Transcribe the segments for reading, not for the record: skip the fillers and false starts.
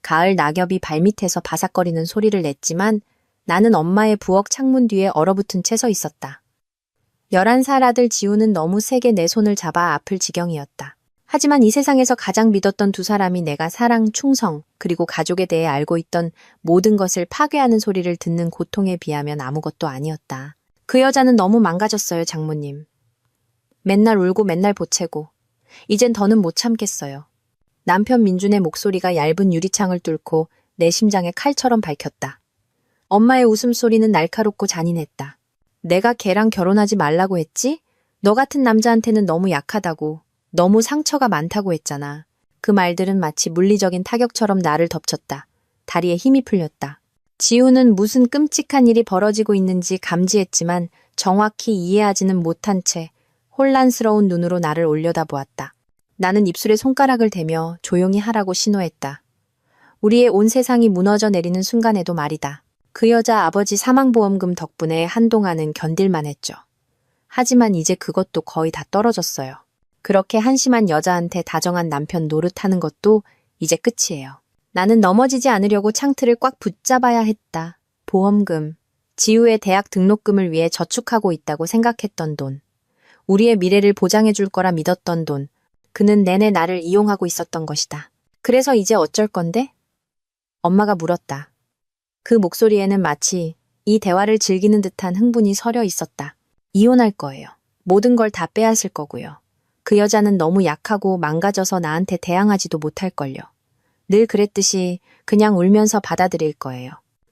가을 낙엽이 발밑에서 바삭거리는 소리를 냈지만 나는 엄마의 부엌 창문 뒤에 얼어붙은 채 서 있었다. 11살 아들 지우는 너무 세게 내 손을 잡아 아플 지경이었다. 하지만 이 세상에서 가장 믿었던 두 사람이 내가 사랑, 충성, 그리고 가족에 대해 알고 있던 모든 것을 파괴하는 소리를 듣는 고통에 비하면 아무것도 아니었다. 그 여자는 너무 망가졌어요, 장모님. 맨날 울고 맨날 보채고. 이젠 더는 못 참겠어요. 남편 민준의 목소리가 얇은 유리창을 뚫고 내 심장에 칼처럼 밝혔다. 엄마의 웃음소리는 날카롭고 잔인했다. 내가 걔랑 결혼하지 말라고 했지? 너 같은 남자한테는 너무 약하다고, 너무 상처가 많다고 했잖아. 그 말들은 마치 물리적인 타격처럼 나를 덮쳤다. 다리에 힘이 풀렸다. 지우는 무슨 끔찍한 일이 벌어지고 있는지 감지했지만 정확히 이해하지는 못한 채 혼란스러운 눈으로 나를 올려다보았다. 나는 입술에 손가락을 대며 조용히 하라고 신호했다. 우리의 온 세상이 무너져 내리는 순간에도 말이다. 그 여자 아버지 사망보험금 덕분에 한동안은 견딜만 했죠. 하지만 이제 그것도 거의 다 떨어졌어요. 그렇게 한심한 여자한테 다정한 남편 노릇하는 것도 이제 끝이에요. 나는 넘어지지 않으려고 창틀을 꽉 붙잡아야 했다. 보험금, 지우의 대학 등록금을 위해 저축하고 있다고 생각했던 돈, 우리의 미래를 보장해 줄 거라 믿었던 돈, 그는 내내 나를 이용하고 있었던 것이다. 그래서 이제 어쩔 건데? 엄마가 물었다. 그 목소리에는 마치 이 대화를 즐기는 듯한 흥분이 서려 있었다. 이혼할 거예요. 모든 걸 다 빼앗을 거고요. 그 여자는 너무 약하고 망가져서 나한테 대항하지도 못할걸요. 늘 그랬듯이 그냥 울면서 받아들일 거예요.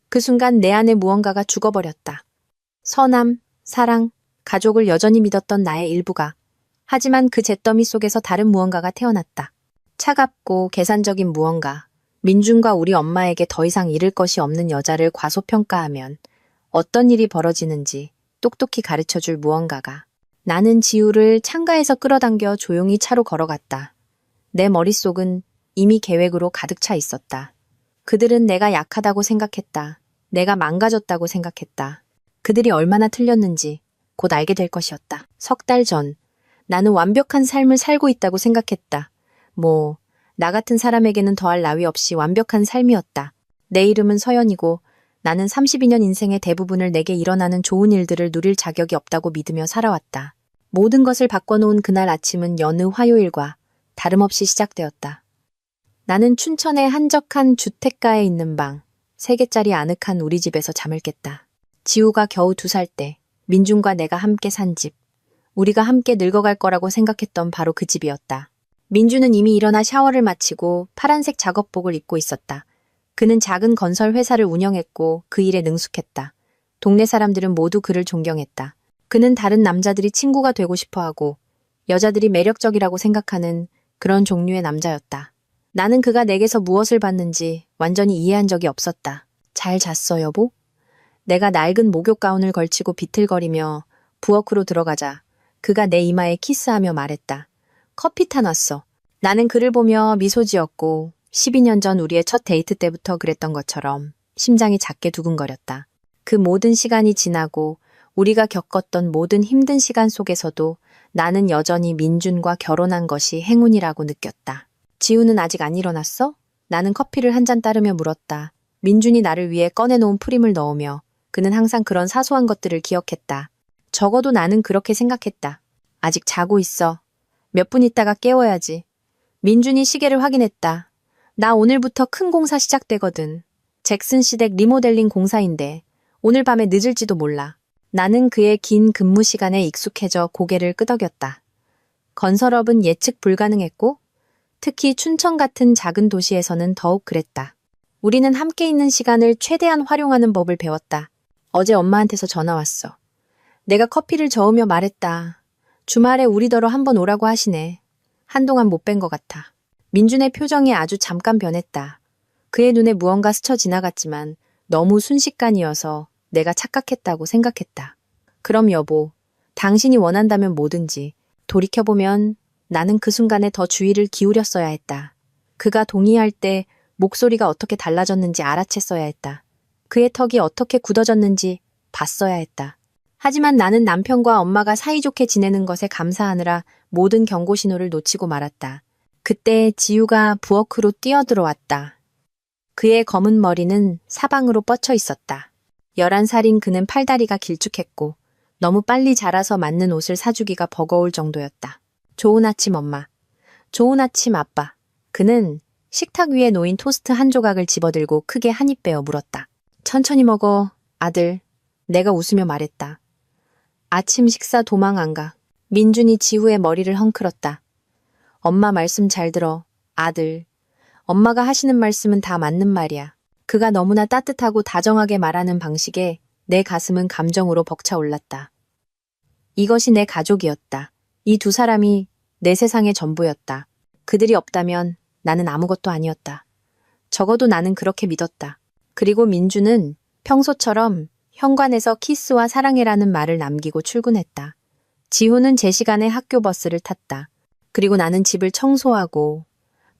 그 순간 내 안에 무언가가 죽어버렸다. 선함, 사랑, 가족을 여전히 믿었던 나의 일부가. 하지만 그 잿더미 속에서 다른 무언가가 태어났다. 차갑고 계산적인 무언가. 민준과 우리 엄마에게 더 이상 잃을 것이 없는 여자를 과소평가하면 어떤 일이 벌어지는지 똑똑히 가르쳐줄 무언가가. 나는 지우를 창가에서 끌어당겨 조용히 차로 걸어갔다. 내 머릿속은 이미 계획으로 가득 차 있었다. 그들은 내가 약하다고 생각했다. 내가 망가졌다고 생각했다. 그들이 얼마나 틀렸는지 곧 알게 될 것이었다. 석 달 전, 나는 완벽한 삶을 살고 있다고 생각했다. 나 같은 사람에게는 더할 나위 없이 완벽한 삶이었다. 내 이름은 서연이고 나는 32년 인생의 대부분을 내게 일어나는 좋은 일들을 누릴 자격이 없다고 믿으며 살아왔다. 모든 것을 바꿔놓은 그날 아침은 여느 화요일과 다름없이 시작되었다. 나는 춘천의 한적한 주택가에 있는 방, 3개짜리 아늑한 우리 집에서 잠을 깼다. 지우가 겨우 2살 때 민준과 내가 함께 산 집, 우리가 함께 늙어갈 거라고 생각했던 바로 그 집이었다. 민준은 이미 일어나 샤워를 마치고 파란색 작업복을 입고 있었다. 그는 작은 건설 회사를 운영했고 그 일에 능숙했다. 동네 사람들은 모두 그를 존경했다. 그는 다른 남자들이 친구가 되고 싶어하고 여자들이 매력적이라고 생각하는 그런 종류의 남자였다. 나는 그가 내게서 무엇을 받는지 완전히 이해한 적이 없었다. 잘 잤어, 여보? 내가 낡은 목욕 가운을 걸치고 비틀거리며 부엌으로 들어가자 그가 내 이마에 키스하며 말했다. 커피 타놨어. 나는 그를 보며 미소 지었고 12년 전 우리의 첫 데이트 때부터 그랬던 것처럼 심장이 작게 두근거렸다. 그 모든 시간이 지나고 우리가 겪었던 모든 힘든 시간 속에서도 나는 여전히 민준과 결혼한 것이 행운이라고 느꼈다. 지우는 아직 안 일어났어? 나는 커피를 한 잔 따르며 물었다. 민준이 나를 위해 꺼내놓은 프림을 넣으며 그는 항상 그런 사소한 것들을 기억했다. 적어도 나는 그렇게 생각했다. 아직 자고 있어. 몇 분 있다가 깨워야지. 민준이 시계를 확인했다. 나 오늘부터 큰 공사 시작되거든. 잭슨 시댁 리모델링 공사인데 오늘 밤에 늦을지도 몰라. 나는 그의 긴 근무 시간에 익숙해져 고개를 끄덕였다. 건설업은 예측 불가능했고 특히 춘천 같은 작은 도시에서는 더욱 그랬다. 우리는 함께 있는 시간을 최대한 활용하는 법을 배웠다. 어제 엄마한테서 전화 왔어. 내가 커피를 저으며 말했다. 주말에 우리더러 한번 오라고 하시네. 한동안 못 뵌 것 같아. 민준의 표정이 아주 잠깐 변했다. 그의 눈에 무언가 스쳐 지나갔지만 너무 순식간이어서 내가 착각했다고 생각했다. 그럼 여보, 당신이 원한다면 뭐든지. 돌이켜보면 나는 그 순간에 더 주의를 기울였어야 했다. 그가 동의할 때 목소리가 어떻게 달라졌는지 알아챘어야 했다. 그의 턱이 어떻게 굳어졌는지 봤어야 했다. 하지만 나는 남편과 엄마가 사이좋게 지내는 것에 감사하느라 모든 경고 신호를 놓치고 말았다. 그때 지우가 부엌으로 뛰어들어왔다. 그의 검은 머리는 사방으로 뻗쳐 있었다. 11살인 그는 팔다리가 길쭉했고 너무 빨리 자라서 맞는 옷을 사주기가 버거울 정도였다. 좋은 아침 엄마. 좋은 아침 아빠. 그는 식탁 위에 놓인 토스트 한 조각을 집어들고 크게 한 입 베어 물었다. 천천히 먹어, 아들. 내가 웃으며 말했다. 아침 식사 도망 안 가. 민준이 지우의 머리를 헝클었다. 엄마 말씀 잘 들어, 아들. 엄마가 하시는 말씀은 다 맞는 말이야. 그가 너무나 따뜻하고 다정하게 말하는 방식에 내 가슴은 감정으로 벅차올랐다. 이것이 내 가족이었다. 이 두 사람이 내 세상의 전부였다. 그들이 없다면 나는 아무것도 아니었다. 적어도 나는 그렇게 믿었다. 그리고 민주는 평소처럼 현관에서 키스와 사랑해라는 말을 남기고 출근했다. 지우는 제 시간에 학교 버스를 탔다. 그리고 나는 집을 청소하고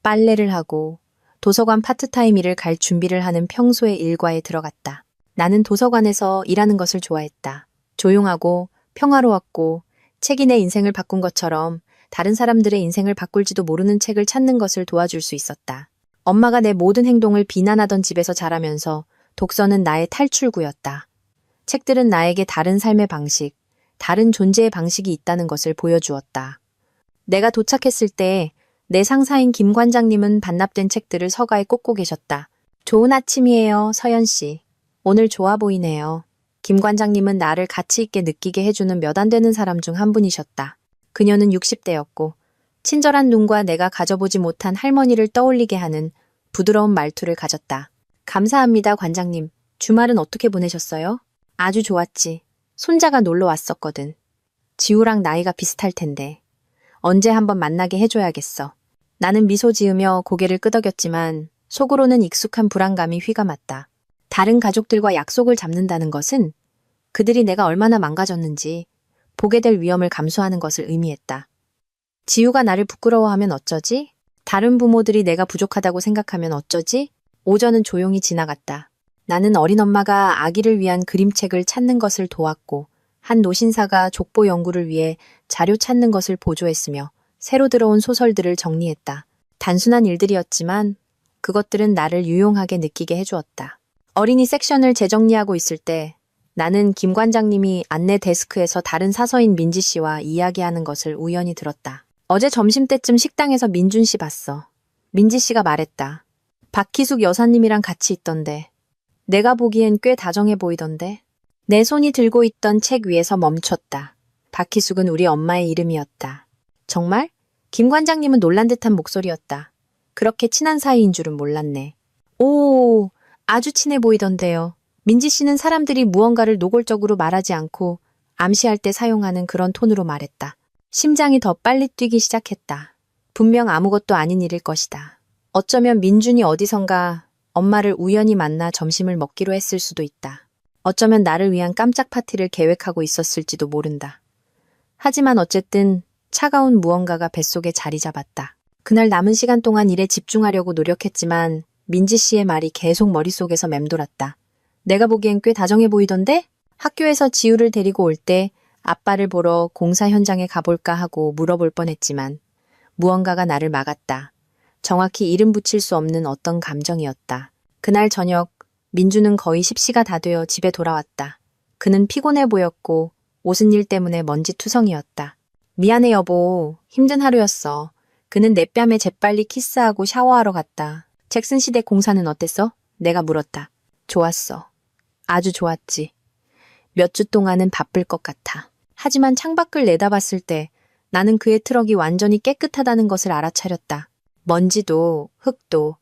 빨래를 하고 도서관 파트타임 일을 갈 준비를 하는 평소의 일과에 들어갔다. 나는 도서관에서 일하는 것을 좋아했다. 조용하고 평화로웠고 책이 내 인생을 바꾼 것처럼 다른 사람들의 인생을 바꿀지도 모르는 책을 찾는 것을 도와줄 수 있었다. 엄마가 내 모든 행동을 비난하던 집에서 자라면서 독서는 나의 탈출구였다. 책들은 나에게 다른 삶의 방식, 다른 존재의 방식이 있다는 것을 보여주었다. 내가 도착했을 때 내 상사인 김 관장님은 반납된 책들을 서가에 꽂고 계셨다. 좋은 아침이에요, 서연 씨. 오늘 좋아 보이네요. 김 관장님은 나를 가치 있게 느끼게 해주는 몇 안 되는 사람 중 한 분이셨다. 그녀는 60대였고 친절한 눈과 내가 가져보지 못한 할머니를 떠올리게 하는 부드러운 말투를 가졌다. 감사합니다, 관장님. 주말은 어떻게 보내셨어요? 아주 좋았지. 손자가 놀러 왔었거든. 지우랑 나이가 비슷할 텐데. 언제 한번 만나게 해줘야겠어. 나는 미소 지으며 고개를 끄덕였지만 속으로는 익숙한 불안감이 휘감았다. 다른 가족들과 약속을 잡는다는 것은 그들이 내가 얼마나 망가졌는지 보게 될 위험을 감수하는 것을 의미했다. 지우가 나를 부끄러워하면 어쩌지? 다른 부모들이 내가 부족하다고 생각하면 어쩌지? 오전은 조용히 지나갔다. 나는 어린 엄마가 아기를 위한 그림책을 찾는 것을 도왔고 한 노신사가 족보 연구를 위해 자료 찾는 것을 보조했으며 새로 들어온 소설들을 정리했다. 단순한 일들이었지만 그것들은 나를 유용하게 느끼게 해주었다. 어린이 섹션을 재정리하고 있을 때 나는 김 관장님이 안내 데스크에서 다른 사서인 민지 씨와 이야기하는 것을 우연히 들었다. 어제 점심때쯤 식당에서 민준 씨 봤어. 민지 씨가 말했다. 박희숙 여사님이랑 같이 있던데. 내가 보기엔 꽤 다정해 보이던데. 내 손이 들고 있던 책 위에서 멈췄다. 박희숙은 우리 엄마의 이름이었다. 정말? 김 관장님은 놀란 듯한 목소리였다. 그렇게 친한 사이인 줄은 몰랐네. 오, 아주 친해 보이던데요. 민지 씨는 사람들이 무언가를 노골적으로 말하지 않고 암시할 때 사용하는 그런 톤으로 말했다. 심장이 더 빨리 뛰기 시작했다. 분명 아무것도 아닌 일일 것이다. 어쩌면 민준이 어디선가 엄마를 우연히 만나 점심을 먹기로 했을 수도 있다. 어쩌면 나를 위한 깜짝 파티를 계획하고 있었을지도 모른다. 하지만 어쨌든 차가운 무언가가 뱃속에 자리 잡았다. 그날 남은 시간 동안 일에 집중하려고 노력했지만 민지 씨의 말이 계속 머릿속에서 맴돌았다. 내가 보기엔 꽤 다정해 보이던데? 학교에서 지우를 데리고 올 때 아빠를 보러 공사 현장에 가볼까 하고 물어볼 뻔했지만 무언가가 나를 막았다. 정확히 이름 붙일 수 없는 어떤 감정이었다. 그날 저녁 민주는 거의 십시가 다 되어 집에 돌아왔다. 그는 피곤해 보였고 옷은 일 때문에 먼지투성이었다. 미안해 여보, 힘든 하루였어. 그는 내 뺨에 재빨리 키스하고 샤워하러 갔다. 잭슨 시대 공사는 어땠어? 내가 물었다. 좋았어. 아주 좋았지. 몇 주 동안은 바쁠 것 같아. 하지만 창밖을 내다봤을 때 나는 그의 트럭이 완전히 깨끗하다는 것을 알아차렸다. 먼지도 흙도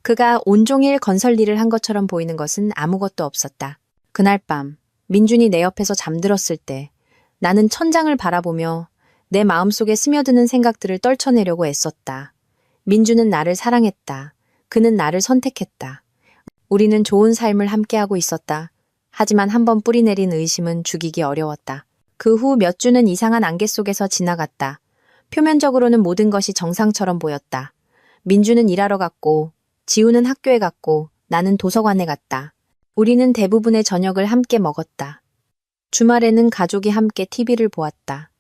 그가 온종일 건설 일을 한 것처럼 보이는 것은 아무것도 없었다. 그날 밤 민준이 내 옆에서 잠들었을 때 나는 천장을 바라보며 내 마음속에 스며드는 생각들을 떨쳐내려고 애썼다. 민준은 나를 사랑했다. 그는 나를 선택했다. 우리는 좋은 삶을 함께하고 있었다. 하지만 한번 뿌리내린 의심은 죽이기 어려웠다. 그 후 몇 주는 이상한 안개 속에서 지나갔다. 표면적으로는 모든 것이 정상처럼 보였다. 민주는 일하러 갔고 지우는 학교에 갔고 나는 도서관에 갔다. 우리는 대부분의 저녁을 함께 먹었다. 주말에는 가족이 함께 TV를 보았다.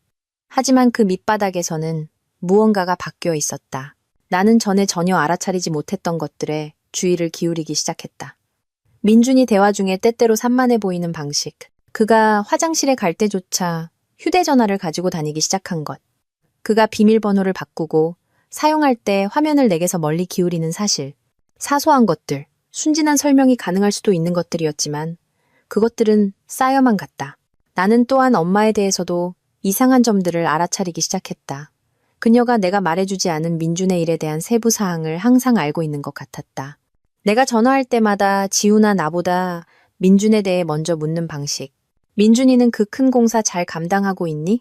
하지만 그 밑바닥에서는 무언가가 바뀌어 있었다. 나는 전에 전혀 알아차리지 못했던 것들에 주의를 기울이기 시작했다. 민준이 대화 중에 때때로 산만해 보이는 방식. 그가 화장실에 갈 때조차 휴대전화를 가지고 다니기 시작한 것. 그가 비밀번호를 바꾸고 사용할 때 화면을 내게서 멀리 기울이는 사실. 사소한 것들, 순진한 설명이 가능할 수도 있는 것들이었지만 그것들은 쌓여만 갔다. 나는 또한 엄마에 대해서도 이상한 점들을 알아차리기 시작했다. 그녀가 내가 말해주지 않은 민준의 일에 대한 세부 사항을 항상 알고 있는 것 같았다. 내가 전화할 때마다 지우나 나보다 민준에 대해 먼저 묻는 방식. 민준이는 그 큰 공사 잘 감당하고 있니?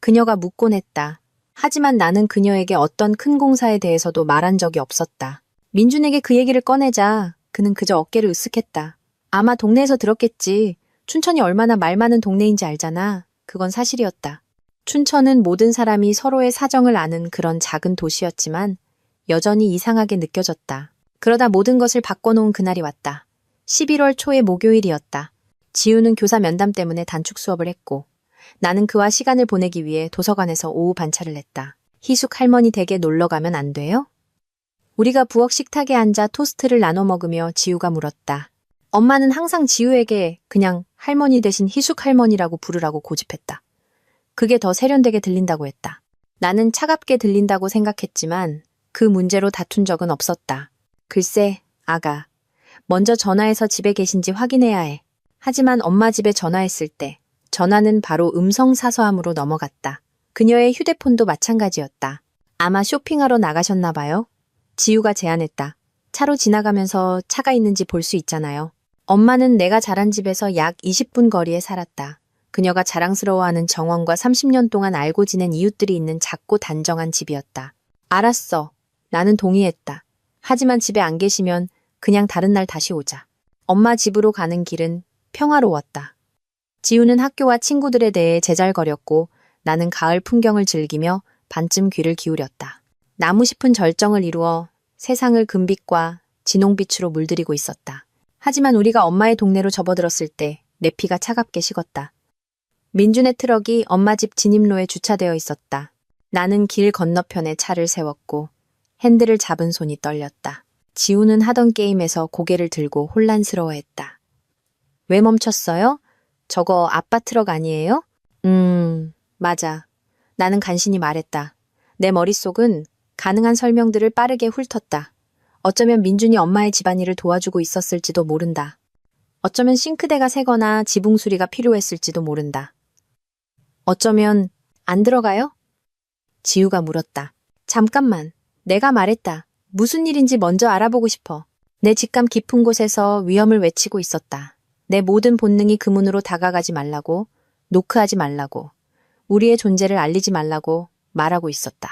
그녀가 묻곤 했다. 하지만 나는 그녀에게 어떤 큰 공사에 대해서도 말한 적이 없었다. 민준에게 그 얘기를 꺼내자 그는 그저 어깨를 으쓱했다. 아마 동네에서 들었겠지. 춘천이 얼마나 말 많은 동네인지 알잖아. 그건 사실이었다. 춘천은 모든 사람이 서로의 사정을 아는 그런 작은 도시였지만 여전히 이상하게 느껴졌다. 그러다 모든 것을 바꿔놓은 그날이 왔다. 11월 초의 목요일이었다. 지우는 교사 면담 때문에 단축 수업을 했고 나는 그와 시간을 보내기 위해 도서관에서 오후 반차를 했다. 희숙 할머니 댁에 놀러 가면 안 돼요? 우리가 부엌 식탁에 앉아 토스트를 나눠 먹으며 지우가 물었다. 엄마는 항상 지우에게 그냥 할머니 대신 희숙 할머니라고 부르라고 고집했다. 그게 더 세련되게 들린다고 했다. 나는 차갑게 들린다고 생각했지만 그 문제로 다툰 적은 없었다. 글쎄, 아가. 먼저 전화해서 집에 계신지 확인해야 해. 하지만 엄마 집에 전화했을 때 전화는 바로 음성 사서함으로 넘어갔다. 그녀의 휴대폰도 마찬가지였다. 아마 쇼핑하러 나가셨나 봐요. 지우가 제안했다. 차로 지나가면서 차가 있는지 볼 수 있잖아요. 엄마는 내가 자란 집에서 약 20분 거리에 살았다. 그녀가 자랑스러워하는 정원과 30년 동안 알고 지낸 이웃들이 있는 작고 단정한 집이었다. 알았어. 나는 동의했다. 하지만 집에 안 계시면 그냥 다른 날 다시 오자. 엄마 집으로 가는 길은 평화로웠다. 지우는 학교와 친구들에 대해 제잘거렸고 나는 가을 풍경을 즐기며 반쯤 귀를 기울였다. 나무 싶은 절정을 이루어 세상을 금빛과 진홍빛으로 물들이고 있었다. 하지만 우리가 엄마의 동네로 접어들었을 때 내 피가 차갑게 식었다. 민준의 트럭이 엄마 집 진입로에 주차되어 있었다. 나는 길 건너편에 차를 세웠고 핸들을 잡은 손이 떨렸다. 지우는 하던 게임에서 고개를 들고 혼란스러워했다. 왜 멈췄어요? 저거 아빠 트럭 아니에요? 맞아. 나는 간신히 말했다. 내 머릿속은 가능한 설명들을 빠르게 훑었다. 어쩌면 민준이 엄마의 집안일을 도와주고 있었을지도 모른다. 어쩌면 싱크대가 새거나 지붕 수리가 필요했을지도 모른다. 어쩌면 안 들어가요? 지우가 물었다. 잠깐만. 내가 말했다. 무슨 일인지 먼저 알아보고 싶어. 내 직감 깊은 곳에서 위험을 외치고 있었다. 내 모든 본능이 그 문으로 다가가지 말라고, 노크하지 말라고, 우리의 존재를 알리지 말라고 말하고 있었다.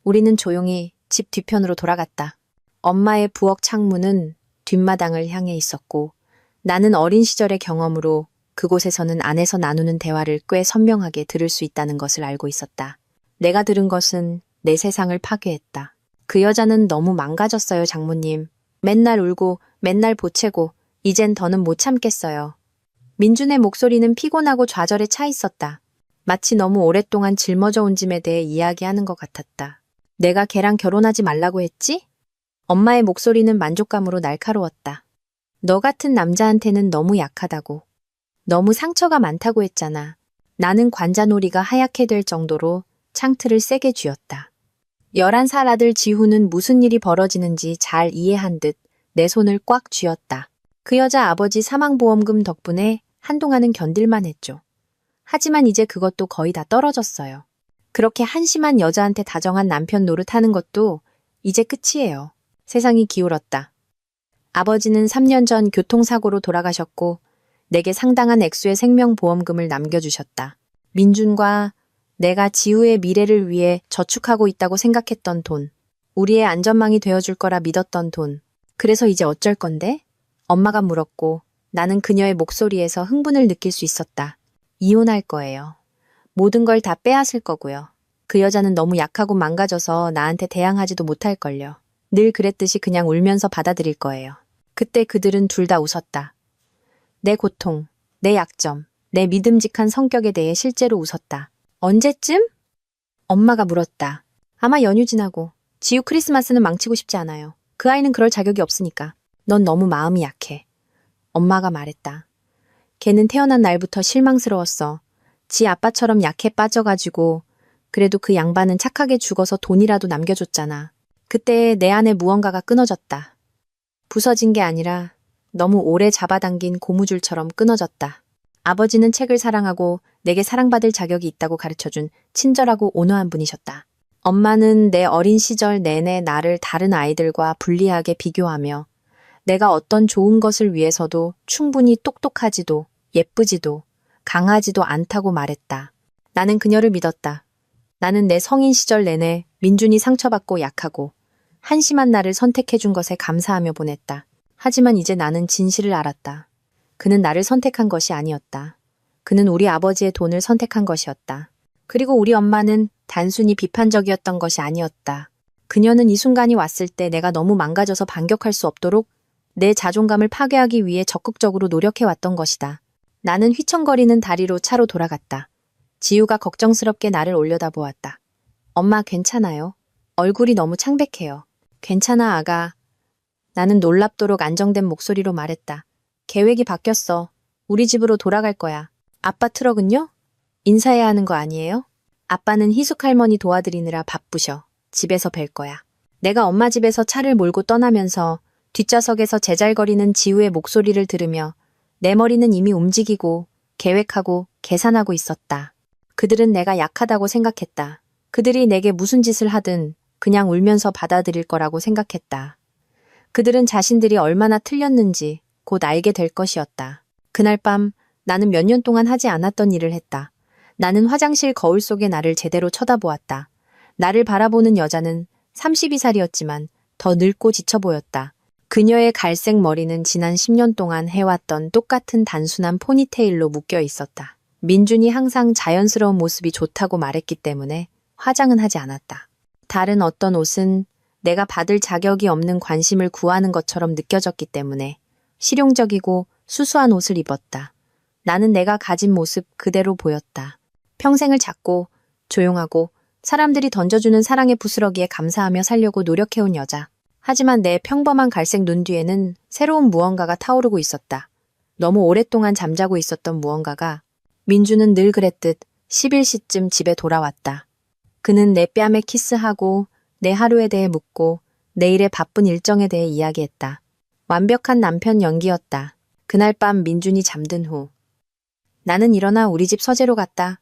우리는 조용히 집 뒤편으로 돌아갔다. 엄마의 부엌 창문은 뒷마당을 향해 있었고 나는 어린 시절의 경험으로 그곳에서는 안에서 나누는 대화를 꽤 선명하게 들을 수 있다는 것을 알고 있었다. 내가 들은 것은 내 세상을 파괴했다. 그 여자는 너무 망가졌어요, 장모님. 맨날 울고 맨날 보채고 이젠 더는 못 참겠어요. 민준의 목소리는 피곤하고 좌절에 차 있었다. 마치 너무 오랫동안 짊어져 온 짐에 대해 이야기하는 것 같았다. 내가 걔랑 결혼하지 말라고 했지? 엄마의 목소리는 만족감으로 날카로웠다. 너 같은 남자한테는 너무 약하다고. 너무 상처가 많다고 했잖아. 나는 관자놀이가 하얗게 될 정도로 창틀을 세게 쥐었다. 11살 아들 지후는 무슨 일이 벌어지는지 잘 이해한 듯 내 손을 꽉 쥐었다. 그 여자 아버지 사망보험금 덕분에 한동안은 견딜만 했죠. 하지만 이제 그것도 거의 다 떨어졌어요. 그렇게 한심한 여자한테 다정한 남편 노릇하는 것도 이제 끝이에요. 세상이 기울었다. 아버지는 3년 전 교통사고로 돌아가셨고 내게 상당한 액수의 생명보험금을 남겨주셨다. 민준과 내가 지우의 미래를 위해 저축하고 있다고 생각했던 돈, 우리의 안전망이 되어줄 거라 믿었던 돈. 그래서 이제 어쩔 건데? 엄마가 물었고 나는 그녀의 목소리에서 흥분을 느낄 수 있었다. 이혼할 거예요. 모든 걸 다 빼앗을 거고요. 그 여자는 너무 약하고 망가져서 나한테 대항하지도 못할걸요. 늘 그랬듯이 그냥 울면서 받아들일 거예요. 그때 그들은 둘 다 웃었다. 내 고통, 내 약점, 내 믿음직한 성격에 대해 실제로 웃었다. 언제쯤? 엄마가 물었다. 아마 연휴 지나고. 지우 크리스마스는 망치고 싶지 않아요. 그 아이는 그럴 자격이 없으니까. 넌 너무 마음이 약해. 엄마가 말했다. 걔는 태어난 날부터 실망스러웠어. 지 아빠처럼 약해 빠져가지고 그래도 그 양반은 착하게 죽어서 돈이라도 남겨줬잖아. 그때 내 안에 무언가가 끊어졌다. 부서진 게 아니라 너무 오래 잡아당긴 고무줄처럼 끊어졌다. 아버지는 책을 사랑하고 내게 사랑받을 자격이 있다고 가르쳐준 친절하고 온화한 분이셨다. 엄마는 내 어린 시절 내내 나를 다른 아이들과 불리하게 비교하며 내가 어떤 좋은 것을 위해서도 충분히 똑똑하지도 예쁘지도 강하지도 않다고 말했다. 나는 그녀를 믿었다. 나는 내 성인 시절 내내 민준이 상처받고 약하고 한심한 나를 선택해준 것에 감사하며 보냈다. 하지만 이제 나는 진실을 알았다. 그는 나를 선택한 것이 아니었다. 그는 우리 아버지의 돈을 선택한 것이었다. 그리고 우리 엄마는 단순히 비판적이었던 것이 아니었다. 그녀는 이 순간이 왔을 때 내가 너무 망가져서 반격할 수 없도록 내 자존감을 파괴하기 위해 적극적으로 노력해왔던 것이다. 나는 휘청거리는 다리로 차로 돌아갔다. 지우가 걱정스럽게 나를 올려다보았다. 엄마 괜찮아요? 얼굴이 너무 창백해요. 괜찮아 아가. 나는 놀랍도록 안정된 목소리로 말했다. 계획이 바뀌었어. 우리 집으로 돌아갈 거야. 아빠 트럭은요? 인사해야 하는 거 아니에요? 아빠는 희숙 할머니 도와드리느라 바쁘셔. 집에서 뵐 거야. 내가 엄마 집에서 차를 몰고 떠나면서 뒷좌석에서 제잘거리는 지우의 목소리를 들으며 내 머리는 이미 움직이고 계획하고 계산하고 있었다. 그들은 내가 약하다고 생각했다. 그들이 내게 무슨 짓을 하든 그냥 울면서 받아들일 거라고 생각했다. 그들은 자신들이 얼마나 틀렸는지 곧 알게 될 것이었다. 그날 밤 나는 몇 년 동안 하지 않았던 일을 했다. 나는 화장실 거울 속에 나를 제대로 쳐다보았다. 나를 바라보는 여자는 32살이었지만 더 늙고 지쳐 보였다. 그녀의 갈색 머리는 지난 10년 동안 해왔던 똑같은 단순한 포니테일로 묶여 있었다. 민준이 항상 자연스러운 모습이 좋다고 말했기 때문에 화장은 하지 않았다. 다른 어떤 옷은 내가 받을 자격이 없는 관심을 구하는 것처럼 느껴졌기 때문에 실용적이고 수수한 옷을 입었다. 나는 내가 가진 모습 그대로 보였다. 평생을 작고 조용하고 사람들이 던져주는 사랑의 부스러기에 감사하며 살려고 노력해온 여자. 하지만 내 평범한 갈색 눈 뒤에는 새로운 무언가가 타오르고 있었다. 너무 오랫동안 잠자고 있었던 무언가가. 민주는 늘 그랬듯 11시쯤 집에 돌아왔다. 그는 내 뺨에 키스하고 내 하루에 대해 묻고 내일의 바쁜 일정에 대해 이야기했다. 완벽한 남편 연기였다. 그날 밤 민준이 잠든 후 나는 일어나 우리 집 서재로 갔다.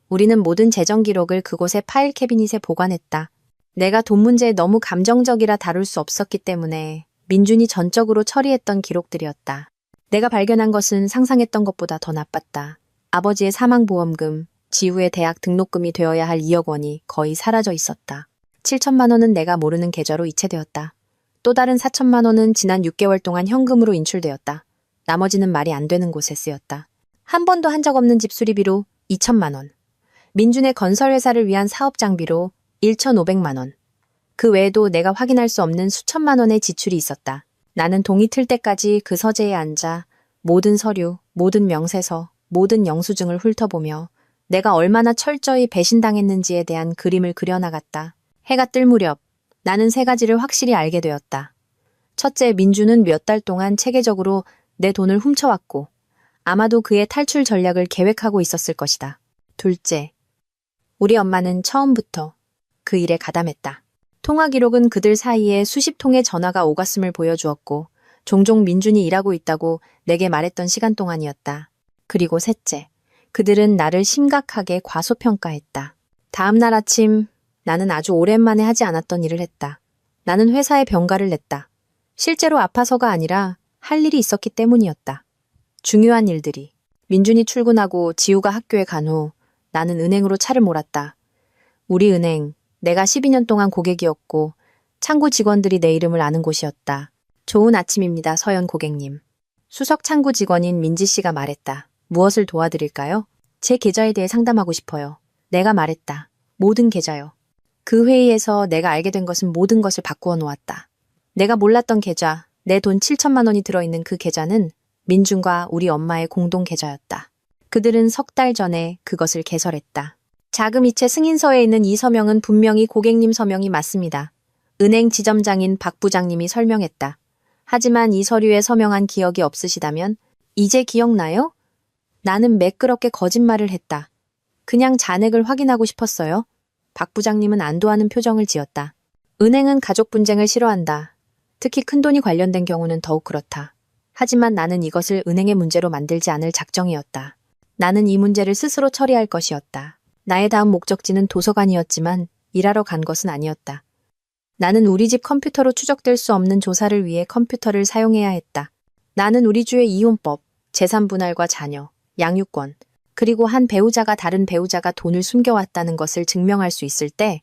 우리는 모든 재정 기록을 그곳의 파일 캐비닛에 보관했다. 내가 돈 문제에 너무 감정적이라 다룰 수 없었기 때문에 민준이 전적으로 처리했던 기록들이었다. 내가 발견한 것은 상상했던 것보다 더 나빴다. 아버지의 사망보험금, 지우의 대학 등록금이 되어야 할 2억 원이 거의 사라져 있었다. 7천만 원은 내가 모르는 계좌로 이체되었다. 또 다른 4천만 원은 지난 6개월 동안 현금으로 인출되었다. 나머지는 말이 안 되는 곳에 쓰였다. 한 번도 한 적 없는 집 수리비로 2천만 원. 민준의 건설회사를 위한 사업 장비로 1,500만 원. 그 외에도 내가 확인할 수 없는 수천만 원의 지출이 있었다. 나는 동이 틀 때까지 그 서재에 앉아 모든 서류, 모든 명세서, 모든 영수증을 훑어보며 내가 얼마나 철저히 배신당했는지에 대한 그림을 그려나갔다. 해가 뜰 무렵 나는 세 가지를 확실히 알게 되었다. 첫째, 민주는 몇 달 동안 체계적으로 내 돈을 훔쳐왔고 아마도 그의 탈출 전략을 계획하고 있었을 것이다. 둘째, 우리 엄마는 처음부터 그 일에 가담했다. 통화 기록은 그들 사이에 수십 통의 전화가 오갔음을 보여주었고 종종 민준이 일하고 있다고 내게 말했던 시간 동안이었다. 그리고 셋째, 그들은 나를 심각하게 과소평가했다. 다음 날 아침 나는 아주 오랜만에 하지 않았던 일을 했다. 나는 회사에 병가를 냈다. 실제로 아파서가 아니라 할 일이 있었기 때문이었다. 중요한 일들이. 민준이 출근하고 지우가 학교에 간 후 나는 은행으로 차를 몰았다. 우리 은행, 내가 12년 동안 고객이었고 창구 직원들이 내 이름을 아는 곳이었다. 좋은 아침입니다, 서연 고객님. 수석 창구 직원인 민지 씨가 말했다. 무엇을 도와드릴까요? 제 계좌에 대해 상담하고 싶어요. 내가 말했다. 모든 계좌요. 그 회의에서 내가 알게 된 것은 모든 것을 바꾸어 놓았다. 내가 몰랐던 계좌, 내 돈 7천만 원이 들어있는 그 계좌는 민준과 우리 엄마의 공동 계좌였다. 그들은 석 달 전에 그것을 개설했다. 자금이체 승인서에 있는 이 서명은 분명히 고객님 서명이 맞습니다. 은행 지점장인 박 부장님이 설명했다. 하지만 이 서류에 서명한 기억이 없으시다면 이제 기억나요? 나는 매끄럽게 거짓말을 했다. 그냥 잔액을 확인하고 싶었어요. 박 부장님은 안도하는 표정을 지었다. 은행은 가족 분쟁을 싫어한다. 특히 큰돈이 관련된 경우는 더욱 그렇다. 하지만 나는 이것을 은행의 문제로 만들지 않을 작정이었다. 나는 이 문제를 스스로 처리할 것이었다. 나의 다음 목적지는 도서관이었지만 일하러 간 것은 아니었다. 나는 우리 집 컴퓨터로 추적될 수 없는 조사를 위해 컴퓨터를 사용해야 했다. 나는 우리 주의 이혼법, 재산 분할과 자녀, 양육권, 그리고 한 배우자가 다른 배우자가 돈을 숨겨왔다는 것을 증명할 수 있을 때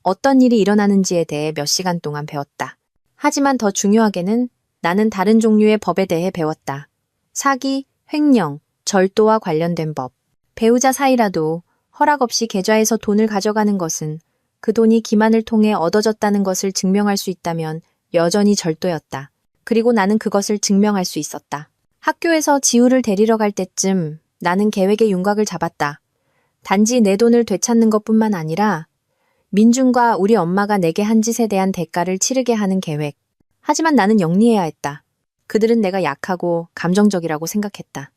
어떤 일이 일어나는지에 대해 몇 시간 동안 배웠다. 하지만 더 중요하게는 나는 다른 종류의 법에 대해 배웠다. 사기, 횡령, 절도와 관련된 법. 배우자 사이라도 허락 없이 계좌에서 돈을 가져가는 것은 그 돈이 기만을 통해 얻어졌다는 것을 증명할 수 있다면 여전히 절도였다. 그리고 나는 그것을 증명할 수 있었다. 학교에서 지우를 데리러 갈 때쯤 나는 계획의 윤곽을 잡았다. 단지 내 돈을 되찾는 것뿐만 아니라 민준과 우리 엄마가 내게 한 짓에 대한 대가를 치르게 하는 계획. 하지만 나는 영리해야 했다. 그들은 내가 약하고 감정적이라고 생각했다.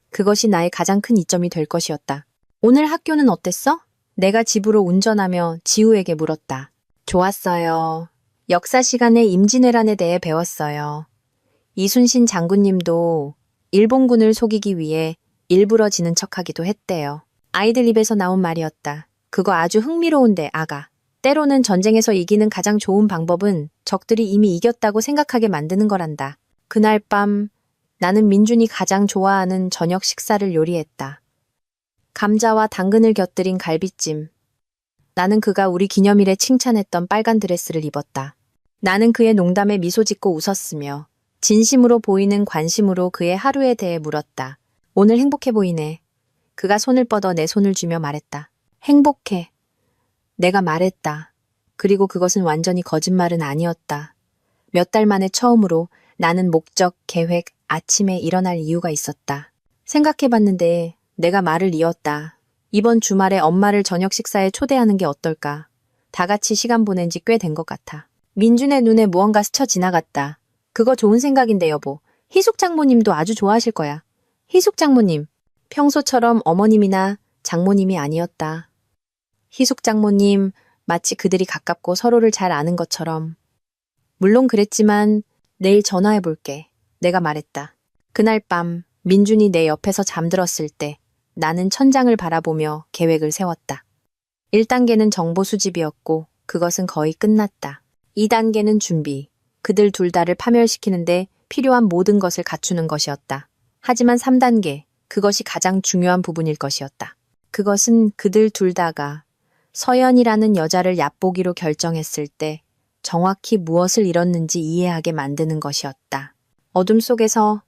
그것이 나의 가장 큰 이점이 될 것이었다. 오늘 학교는 어땠어? 내가 집으로 운전하며 지우에게 물었다. 좋았어요. 역사 시간에 임진왜란에 대해 배웠어요. 이순신 장군님도 일본군을 속이기 위해 일부러 지는 척하기도 했대요. 아이들 입에서 나온 말이었다. 그거 아주 흥미로운데 아가. 때로는 전쟁에서 이기는 가장 좋은 방법은 적들이 이미 이겼다고 생각하게 만드는 거란다. 그날 밤 나는 민준이 가장 좋아하는 저녁 식사를 요리했다. 감자와 당근을 곁들인 갈비찜. 나는 그가 우리 기념일에 칭찬했던 빨간 드레스를 입었다. 나는 그의 농담에 미소 짓고 웃었으며 진심으로 보이는 관심으로 그의 하루에 대해 물었다. 오늘 행복해 보이네. 그가 손을 뻗어 내 손을 쥐며 말했다. 행복해. 내가 말했다. 그리고 그것은 완전히 거짓말은 아니었다. 몇 달 만에 처음으로 나는 목적, 계획, 아침에 일어날 이유가 있었다. 생각해봤는데 내가 말을 이었다. 이번 주말에 엄마를 저녁 식사에 초대하는 게 어떨까? 다 같이 시간 보낸 지 꽤 된 것 같아. 민준의 눈에 무언가 스쳐 지나갔다. 그거 좋은 생각인데 여보. 희숙 장모님도 아주 좋아하실 거야. 희숙 장모님. 평소처럼 어머님이나 장모님이 아니었다. 희숙 장모님, 마치 그들이 가깝고 서로를 잘 아는 것처럼. 물론 그랬지만 내일 전화해볼게. 내가 말했다. 그날 밤 민준이 내 옆에서 잠들었을 때 나는 천장을 바라보며 계획을 세웠다. 1단계는 정보 수집이었고 그것은 거의 끝났다. 2단계는 준비. 그들 둘 다를 파멸시키는데 필요한 모든 것을 갖추는 것이었다. 하지만 3단계, 그것이 가장 중요한 부분일 것이었다. 그것은 그들 둘 다가 서연이라는 여자를 얕보기로 결정했을 때 정확히 무엇을 잃었는지 이해하게 만드는 것이었다. 어둠 속에서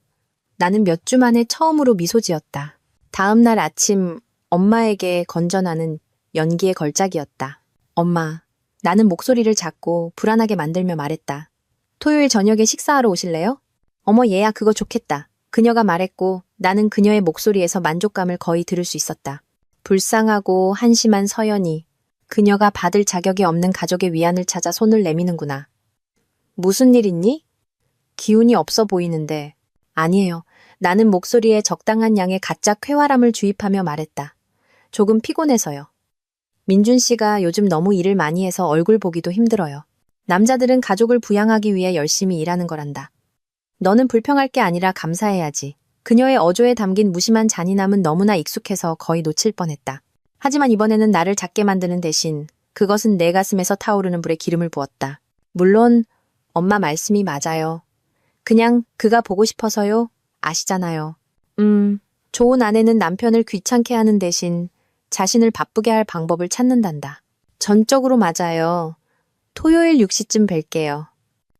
나는 몇 주 만에 처음으로 미소 지었다. 다음 날 아침 엄마에게 건전하는 연기의 걸작이었다. 엄마, 나는 목소리를 작고 불안하게 만들며 말했다. 토요일 저녁에 식사하러 오실래요? 어머 얘야 그거 좋겠다. 그녀가 말했고 나는 그녀의 목소리에서 만족감을 거의 들을 수 있었다. 불쌍하고 한심한 서연이 그녀가 받을 자격이 없는 가족의 위안을 찾아 손을 내미는구나. 무슨 일 있니? 기운이 없어 보이는데. 아니에요. 나는 목소리에 적당한 양의 가짜 쾌활함을 주입하며 말했다. 조금 피곤해서요. 민준 씨가 요즘 너무 일을 많이 해서 얼굴 보기도 힘들어요. 남자들은 가족을 부양하기 위해 열심히 일하는 거란다. 너는 불평할 게 아니라 감사해야지. 그녀의 어조에 담긴 무심한 잔인함은 너무나 익숙해서 거의 놓칠 뻔했다. 하지만 이번에는 나를 작게 만드는 대신 그것은 내 가슴에서 타오르는 불에 기름을 부었다. 물론 엄마 말씀이 맞아요. 그냥 그가 보고 싶어서요. 아시잖아요. 좋은 아내는 남편을 귀찮게 하는 대신 자신을 바쁘게 할 방법을 찾는단다. 전적으로 맞아요. 토요일 6시쯤 뵐게요.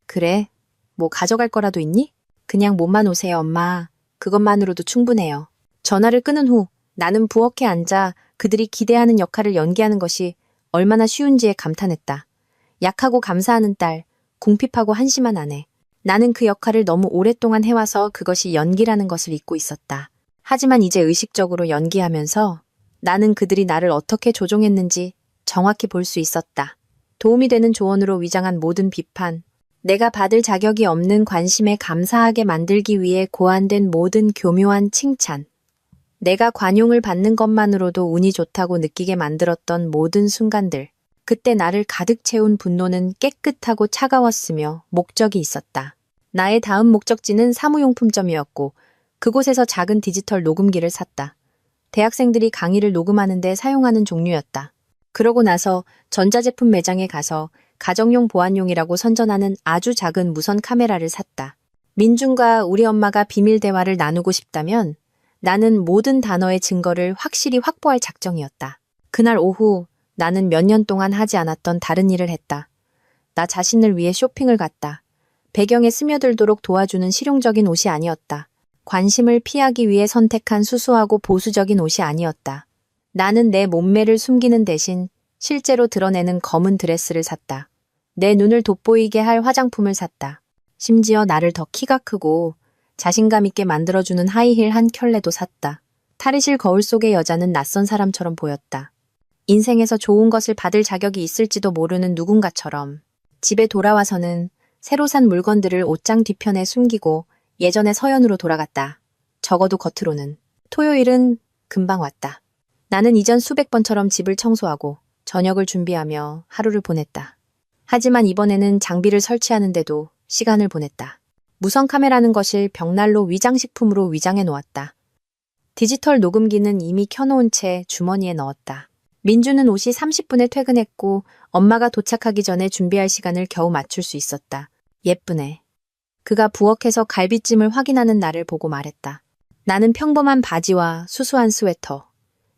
그래? 뭐 가져갈 거라도 있니? 그냥 몸만 오세요, 엄마. 그것만으로도 충분해요. 전화를 끊은 후 나는 부엌에 앉아 그들이 기대하는 역할을 연기하는 것이 얼마나 쉬운지에 감탄했다. 약하고 감사하는 딸, 궁핍하고 한심한 아내. 나는 그 역할을 너무 오랫동안 해와서 그것이 연기라는 것을 잊고 있었다. 하지만 이제 의식적으로 연기하면서 나는 그들이 나를 어떻게 조종했는지 정확히 볼 수 있었다. 도움이 되는 조언으로 위장한 모든 비판, 내가 받을 자격이 없는 관심에 감사하게 만들기 위해 고안된 모든 교묘한 칭찬. 내가 관용을 받는 것만으로도 운이 좋다고 느끼게 만들었던 모든 순간들. 그때 나를 가득 채운 분노는 깨끗하고 차가웠으며 목적이 있었다. 나의 다음 목적지는 사무용품점이었고 그곳에서 작은 디지털 녹음기를 샀다. 대학생들이 강의를 녹음하는데 사용하는 종류였다. 그러고 나서 전자제품 매장에 가서 가정용 보안용이라고 선전하는 아주 작은 무선 카메라를 샀다. 민준과 우리 엄마가 비밀 대화를 나누고 싶다면 나는 모든 단어의 증거를 확실히 확보할 작정이었다. 그날 오후 나는 몇 년 동안 하지 않았던 다른 일을 했다. 나 자신을 위해 쇼핑을 갔다. 배경에 스며들도록 도와주는 실용적인 옷이 아니었다. 관심을 피하기 위해 선택한 수수하고 보수적인 옷이 아니었다. 나는 내 몸매를 숨기는 대신 실제로 드러내는 검은 드레스를 샀다. 내 눈을 돋보이게 할 화장품을 샀다. 심지어 나를 더 키가 크고 자신감 있게 만들어주는 하이힐 한 켤레도 샀다. 탈의실 거울 속의 여자는 낯선 사람처럼 보였다. 인생에서 좋은 것을 받을 자격이 있을지도 모르는 누군가처럼. 집에 돌아와서는 새로 산 물건들을 옷장 뒤편에 숨기고 예전의 서연으로 돌아갔다. 적어도 겉으로는. 토요일은 금방 왔다. 나는 이전 수백 번처럼 집을 청소하고 저녁을 준비하며 하루를 보냈다. 하지만 이번에는 장비를 설치하는데도 시간을 보냈다. 무선 카메라는 것을 벽난로 위장식품으로 위장해 놓았다. 디지털 녹음기는 이미 켜놓은 채 주머니에 넣었다. 민주는 오시 30분에 퇴근했고 엄마가 도착하기 전에 준비할 시간을 겨우 맞출 수 있었다. 예쁘네. 그가 부엌에서 갈비찜을 확인하는 나를 보고 말했다. 나는 평범한 바지와 수수한 스웨터,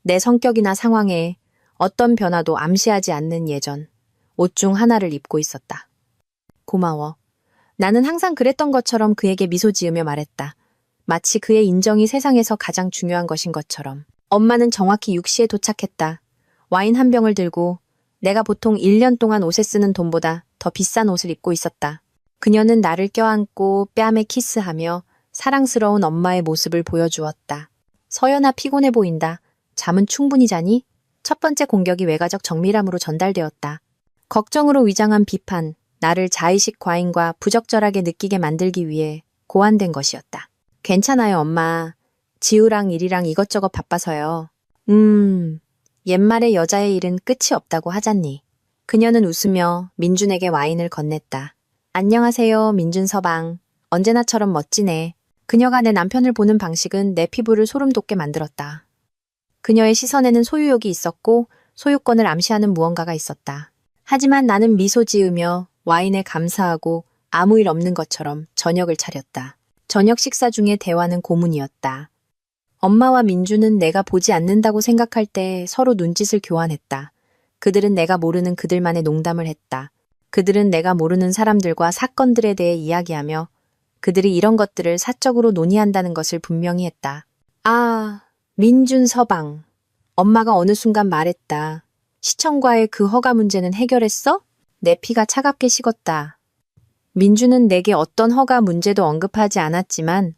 내 성격이나 상황에 어떤 변화도 암시하지 않는 예전, 옷 중 하나를 입고 있었다. 고마워. 나는 항상 그랬던 것처럼 그에게 미소 지으며 말했다. 마치 그의 인정이 세상에서 가장 중요한 것인 것처럼. 엄마는 정확히 6시에 도착했다. 와인 한 병을 들고 내가 보통 1년 동안 옷에 쓰는 돈보다 더 비싼 옷을 입고 있었다. 그녀는 나를 껴안고 뺨에 키스하며 사랑스러운 엄마의 모습을 보여주었다. 서연아, 피곤해 보인다. 잠은 충분히 자니? 첫 번째 공격이 외가적 정밀함으로 전달되었다. 걱정으로 위장한 비판, 나를 자의식 과잉과 부적절하게 느끼게 만들기 위해 고안된 것이었다. 괜찮아요, 엄마. 지우랑 일이랑 이것저것 바빠서요. 옛말에 여자의 일은 끝이 없다고 하잖니. 그녀는 웃으며 민준에게 와인을 건넸다. 안녕하세요, 민준 서방. 언제나처럼 멋지네. 그녀가 내 남편을 보는 방식은 내 피부를 소름 돋게 만들었다. 그녀의 시선에는 소유욕이 있었고 소유권을 암시하는 무언가가 있었다. 하지만 나는 미소 지으며 와인에 감사하고 아무 일 없는 것처럼 저녁을 차렸다. 저녁 식사 중에 대화는 고문이었다. 엄마와 민주는 내가 보지 않는다고 생각할 때 서로 눈짓을 교환했다. 그들은 내가 모르는 그들만의 농담을 했다. 그들은 내가 모르는 사람들과 사건들에 대해 이야기하며 그들이 이런 것들을 사적으로 논의한다는 것을 분명히 했다. 아, 민준 서방. 엄마가 어느 순간 말했다. 시청과의 그 허가 문제는 해결했어? 내 피가 차갑게 식었다. 민주는 내게 어떤 허가 문제도 언급하지 않았지만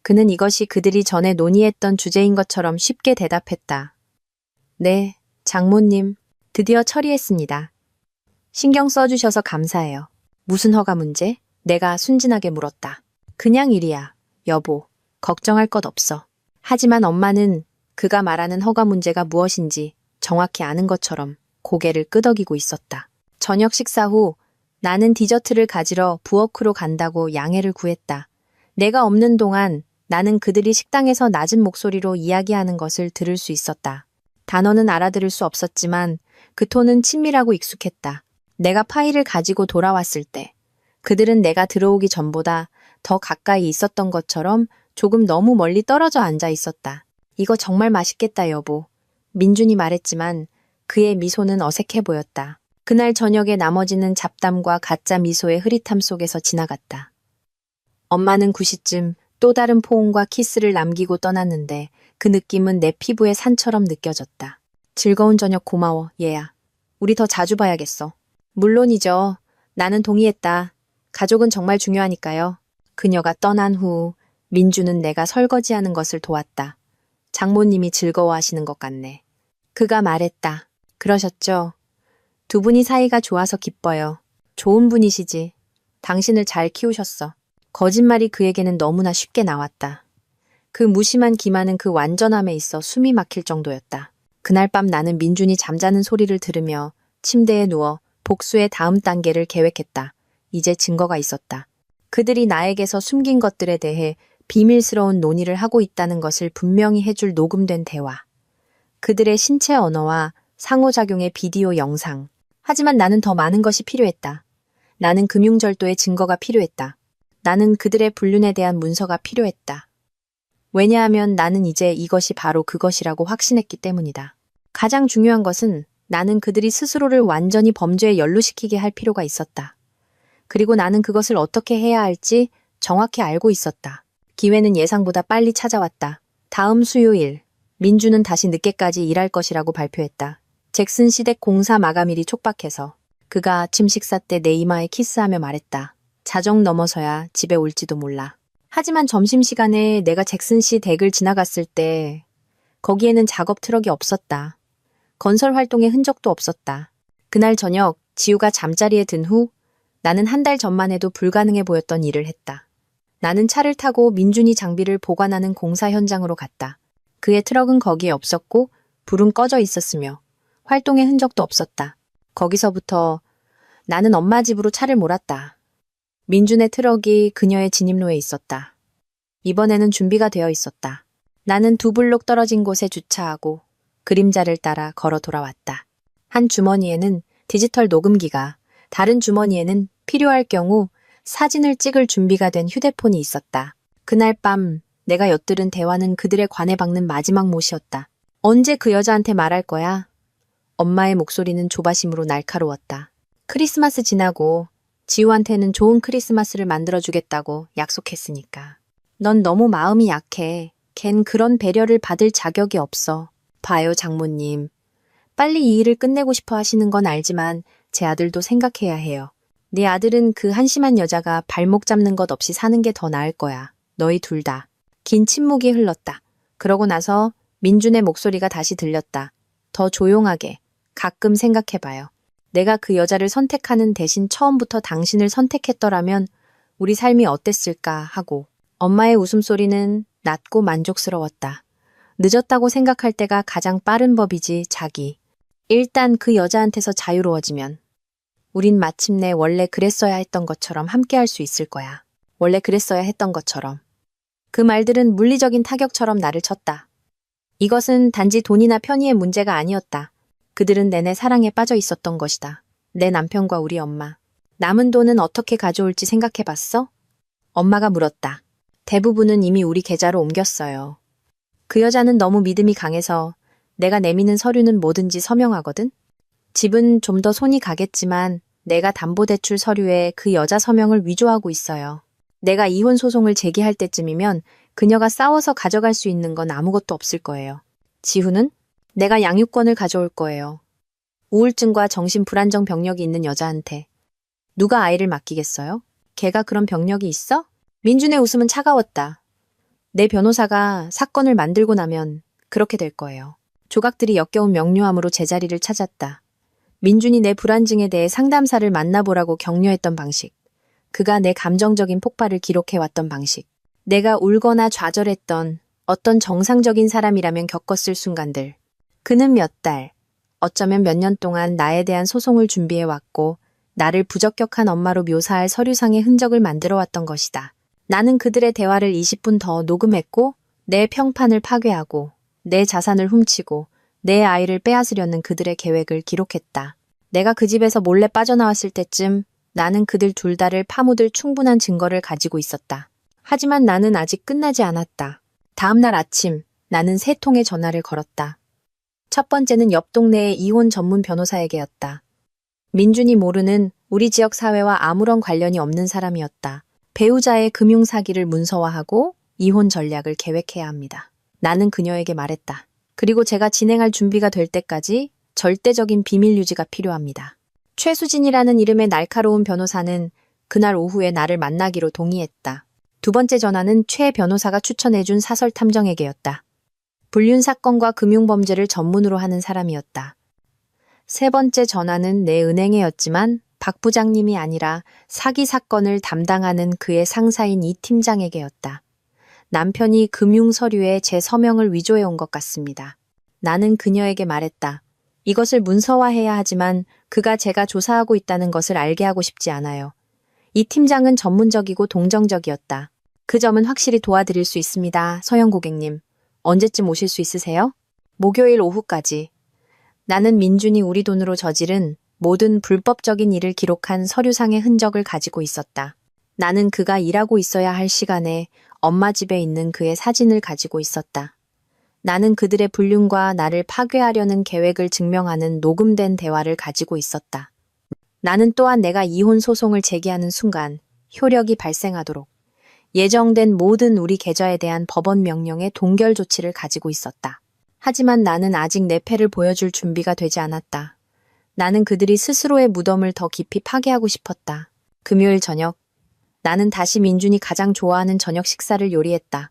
그는 이것이 그들이 전에 논의했던 주제인 것처럼 쉽게 대답했다. 네, 장모님, 드디어 처리했습니다. 신경 써주셔서 감사해요. 무슨 허가 문제? 내가 순진하게 물었다. 그냥 일이야, 여보. 걱정할 것 없어. 하지만 엄마는 그가 말하는 허가 문제가 무엇인지 정확히 아는 것처럼 고개를 끄덕이고 있었다. 저녁 식사 후 나는 디저트를 가지러 부엌으로 간다고 양해를 구했다. 내가 없는 동안 나는 그들이 식당에서 낮은 목소리로 이야기하는 것을 들을 수 있었다. 단어는 알아들을 수 없었지만 그 톤은 친밀하고 익숙했다. 내가 파일을 가지고 돌아왔을 때 그들은 내가 들어오기 전보다 더 가까이 있었던 것처럼 조금 너무 멀리 떨어져 앉아 있었다. 이거 정말 맛있겠다, 여보. 민준이 말했지만 그의 미소는 어색해 보였다. 그날 저녁에 나머지는 잡담과 가짜 미소의 흐릿함 속에서 지나갔다. 엄마는 9시쯤 또 다른 포옹과 키스를 남기고 떠났는데 그 느낌은 내 피부에 산처럼 느껴졌다. 즐거운 저녁 고마워, 얘야. 우리 더 자주 봐야겠어. 물론이죠. 나는 동의했다. 가족은 정말 중요하니까요. 그녀가 떠난 후 민주는 내가 설거지하는 것을 도왔다. 장모님이 즐거워하시는 것 같네. 그가 말했다. 그러셨죠? 두 분이 사이가 좋아서 기뻐요. 좋은 분이시지. 당신을 잘 키우셨어. 거짓말이 그에게는 너무나 쉽게 나왔다. 그 무심한 기만은 그 완전함에 있어 숨이 막힐 정도였다. 그날 밤 나는 민준이 잠자는 소리를 들으며 침대에 누워 복수의 다음 단계를 계획했다. 이제 증거가 있었다. 그들이 나에게서 숨긴 것들에 대해 비밀스러운 논의를 하고 있다는 것을 분명히 해줄 녹음된 대화. 그들의 신체 언어와 상호작용의 비디오 영상. 하지만 나는 더 많은 것이 필요했다. 나는 금융절도의 증거가 필요했다. 나는 그들의 불륜에 대한 문서가 필요했다. 왜냐하면 나는 이제 이것이 바로 그것이라고 확신했기 때문이다. 가장 중요한 것은 나는 그들이 스스로를 완전히 범죄에 연루시키게 할 필요가 있었다. 그리고 나는 그것을 어떻게 해야 할지 정확히 알고 있었다. 기회는 예상보다 빨리 찾아왔다. 다음 수요일, 민주는 다시 늦게까지 일할 것이라고 발표했다. 잭슨 시댁 공사 마감일이 촉박해서 그가 아침 식사 때 내 이마에 키스하며 말했다. 자정 넘어서야 집에 올지도 몰라. 하지만 점심시간에 내가 잭슨 씨 댁을 지나갔을 때 거기에는 작업 트럭이 없었다. 건설 활동의 흔적도 없었다. 그날 저녁 지우가 잠자리에 든 후 나는 한 달 전만 해도 불가능해 보였던 일을 했다. 나는 차를 타고 민준이 장비를 보관하는 공사 현장으로 갔다. 그의 트럭은 거기에 없었고 불은 꺼져 있었으며 활동의 흔적도 없었다. 거기서부터 나는 엄마 집으로 차를 몰았다. 민준의 트럭이 그녀의 진입로에 있었다. 이번에는 준비가 되어 있었다. 나는 2블록 떨어진 곳에 주차하고 그림자를 따라 걸어 돌아왔다. 한 주머니에는 디지털 녹음기가, 다른 주머니에는 필요할 경우 사진을 찍을 준비가 된 휴대폰이 있었다. 그날 밤 내가 엿들은 대화는 그들의 관에 박는 마지막 못이었다. 언제 그 여자한테 말할 거야? 엄마의 목소리는 조바심으로 날카로웠다. 크리스마스 지나고 지우한테는 좋은 크리스마스를 만들어주겠다고 약속했으니까. 넌 너무 마음이 약해. 걘 그런 배려를 받을 자격이 없어. 봐요, 장모님. 빨리 이 일을 끝내고 싶어 하시는 건 알지만 제 아들도 생각해야 해요. 네 아들은 그 한심한 여자가 발목 잡는 것 없이 사는 게 더 나을 거야. 너희 둘 다. 긴 침묵이 흘렀다. 그러고 나서 민준의 목소리가 다시 들렸다. 더 조용하게. 가끔 생각해봐요. 내가 그 여자를 선택하는 대신 처음부터 당신을 선택했더라면 우리 삶이 어땠을까 하고. 엄마의 웃음소리는 낮고 만족스러웠다. 늦었다고 생각할 때가 가장 빠른 법이지, 자기. 일단 그 여자한테서 자유로워지면 우린 마침내 원래 그랬어야 했던 것처럼 함께할 수 있을 거야. 원래 그랬어야 했던 것처럼. 그 말들은 물리적인 타격처럼 나를 쳤다. 이것은 단지 돈이나 편의의 문제가 아니었다. 그들은 내내 사랑에 빠져 있었던 것이다. 내 남편과 우리 엄마. 남은 돈은 어떻게 가져올지 생각해봤어? 엄마가 물었다. 대부분은 이미 우리 계좌로 옮겼어요. 그 여자는 너무 믿음이 강해서 내가 내미는 서류는 뭐든지 서명하거든? 집은 좀 더 손이 가겠지만 내가 담보대출 서류에 그 여자 서명을 위조하고 있어요. 내가 이혼 소송을 제기할 때쯤이면 그녀가 싸워서 가져갈 수 있는 건 아무것도 없을 거예요. 지우는? 내가 양육권을 가져올 거예요. 우울증과 정신 불안정 병력이 있는 여자한테. 누가 아이를 맡기겠어요? 걔가 그런 병력이 있어? 민준의 웃음은 차가웠다. 내 변호사가 사건을 만들고 나면 그렇게 될 거예요. 조각들이 역겨운 명료함으로 제자리를 찾았다. 민준이 내 불안증에 대해 상담사를 만나보라고 격려했던 방식. 그가 내 감정적인 폭발을 기록해왔던 방식. 내가 울거나 좌절했던 어떤 정상적인 사람이라면 겪었을 순간들. 그는 몇 달, 어쩌면 몇 년 동안 나에 대한 소송을 준비해왔고 나를 부적격한 엄마로 묘사할 서류상의 흔적을 만들어왔던 것이다. 나는 그들의 대화를 20분 더 녹음했고 내 평판을 파괴하고 내 자산을 훔치고 내 아이를 빼앗으려는 그들의 계획을 기록했다. 내가 그 집에서 몰래 빠져나왔을 때쯤 나는 그들 둘 다를 파묻을 충분한 증거를 가지고 있었다. 하지만 나는 아직 끝나지 않았다. 다음 날 아침 나는 3통의 전화를 걸었다. 첫 번째는 옆 동네의 이혼 전문 변호사에게였다. 민준이 모르는 우리 지역 사회와 아무런 관련이 없는 사람이었다. 배우자의 금융사기를 문서화하고 이혼 전략을 계획해야 합니다. 나는 그녀에게 말했다. 그리고 제가 진행할 준비가 될 때까지 절대적인 비밀 유지가 필요합니다. 최수진이라는 이름의 날카로운 변호사는 그날 오후에 나를 만나기로 동의했다. 두 번째 전화는 최 변호사가 추천해준 사설 탐정에게였다. 불륜 사건과 금융범죄를 전문으로 하는 사람이었다. 세 번째 전화는 내 은행에였지만 박 부장님이 아니라 사기 사건을 담당하는 그의 상사인 이 팀장에게였다. 남편이 금융 서류에 제 서명을 위조해 온 것 같습니다. 나는 그녀에게 말했다. 이것을 문서화해야 하지만 그가 제가 조사하고 있다는 것을 알게 하고 싶지 않아요. 이 팀장은 전문적이고 동정적이었다. 그 점은 확실히 도와드릴 수 있습니다. 서영 고객님. 언제쯤 오실 수 있으세요? 목요일 오후까지. 나는 민준이 우리 돈으로 저지른 모든 불법적인 일을 기록한 서류상의 흔적을 가지고 있었다. 나는 그가 일하고 있어야 할 시간에 엄마 집에 있는 그의 사진을 가지고 있었다. 나는 그들의 불륜과 나를 파괴하려는 계획을 증명하는 녹음된 대화를 가지고 있었다. 나는 또한 내가 이혼 소송을 제기하는 순간 효력이 발생하도록 예정된 모든 우리 계좌에 대한 법원 명령의 동결 조치를 가지고 있었다. 하지만 나는 아직 내 패를 보여줄 준비가 되지 않았다. 나는 그들이 스스로의 무덤을 더 깊이 파괴하고 싶었다. 금요일 저녁, 나는 다시 민준이 가장 좋아하는 저녁 식사를 요리했다.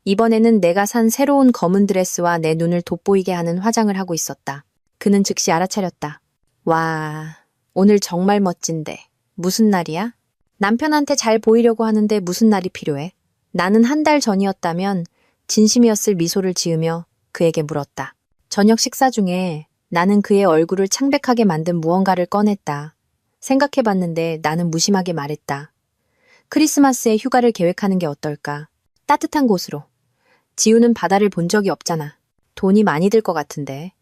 이번에는 내가 산 새로운 검은 드레스와 내 눈을 돋보이게 하는 화장을 하고 있었다. 그는 즉시 알아차렸다. 와, 오늘 정말 멋진데. 무슨 날이야? 남편한테 잘 보이려고 하는데 무슨 날이 필요해? 나는 한 달 전이었다면 진심이었을 미소를 지으며 그에게 물었다. 저녁 식사 중에 나는 그의 얼굴을 창백하게 만든 무언가를 꺼냈다. 생각해봤는데 나는 무심하게 말했다. 크리스마스에 휴가를 계획하는 게 어떨까? 따뜻한 곳으로. 지우는 바다를 본 적이 없잖아. 돈이 많이 들 것 같은데.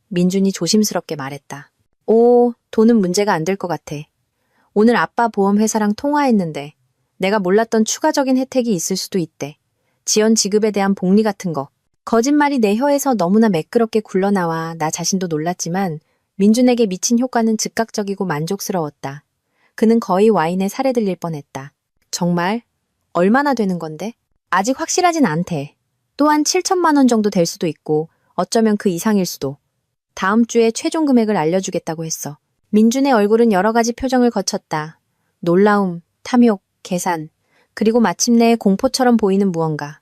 민준이 조심스럽게 말했다. 오, 돈은 문제가 안 될 것 같아. 오늘 아빠 보험회사랑 통화했는데 내가 몰랐던 추가적인 혜택이 있을 수도 있대. 지연 지급에 대한 복리 같은 거. 거짓말이 내 혀에서 너무나 매끄럽게 굴러나와 나 자신도 놀랐지만 민준에게 미친 효과는 즉각적이고 만족스러웠다. 그는 거의 와인에 살에 들릴 뻔했다. 정말? 얼마나 되는 건데? 아직 확실하진 않대. 또한 7천만 원 정도 될 수도 있고 어쩌면 그 이상일 수도. 다음 주에 최종 금액을 알려주겠다고 했어. 민준의 얼굴은 여러 가지 표정을 거쳤다. 놀라움, 탐욕, 계산, 그리고 마침내 공포처럼 보이는 무언가.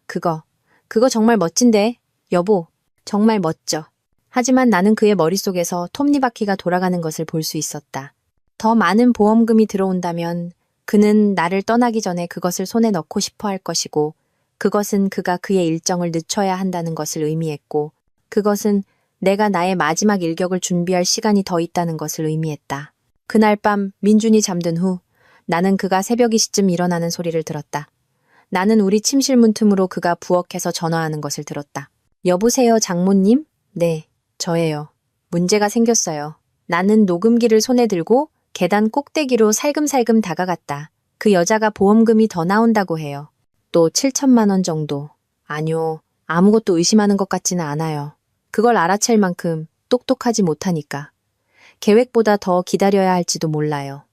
그거 정말 멋진데, 여보. 정말 멋져. 하지만 나는 그의 머릿속에서 톱니바퀴가 돌아가는 것을 볼 수 있었다. 더 많은 보험금이 들어온다면 그는 나를 떠나기 전에 그것을 손에 넣고 싶어 할 것이고, 그것은 그가 그의 일정을 늦춰야 한다는 것을 의미했고, 그것은 내가 나의 마지막 일격을 준비할 시간이 더 있다는 것을 의미했다. 그날 밤 민준이 잠든 후 나는 그가 새벽 2시쯤 일어나는 소리를 들었다. 나는 우리 침실 문 틈으로 그가 부엌에서 전화하는 것을 들었다. 여보세요, 장모님? 네, 저예요. 문제가 생겼어요. 나는 녹음기를 손에 들고 계단 꼭대기로 살금살금 다가갔다. 그 여자가 보험금이 더 나온다고 해요. 또 7천만 원 정도. 아니요, 아무것도 의심하는 것 같지는 않아요. 그걸 알아챌 만큼 똑똑하지 못하니까. 계획보다 더 기다려야 할지도 몰라요.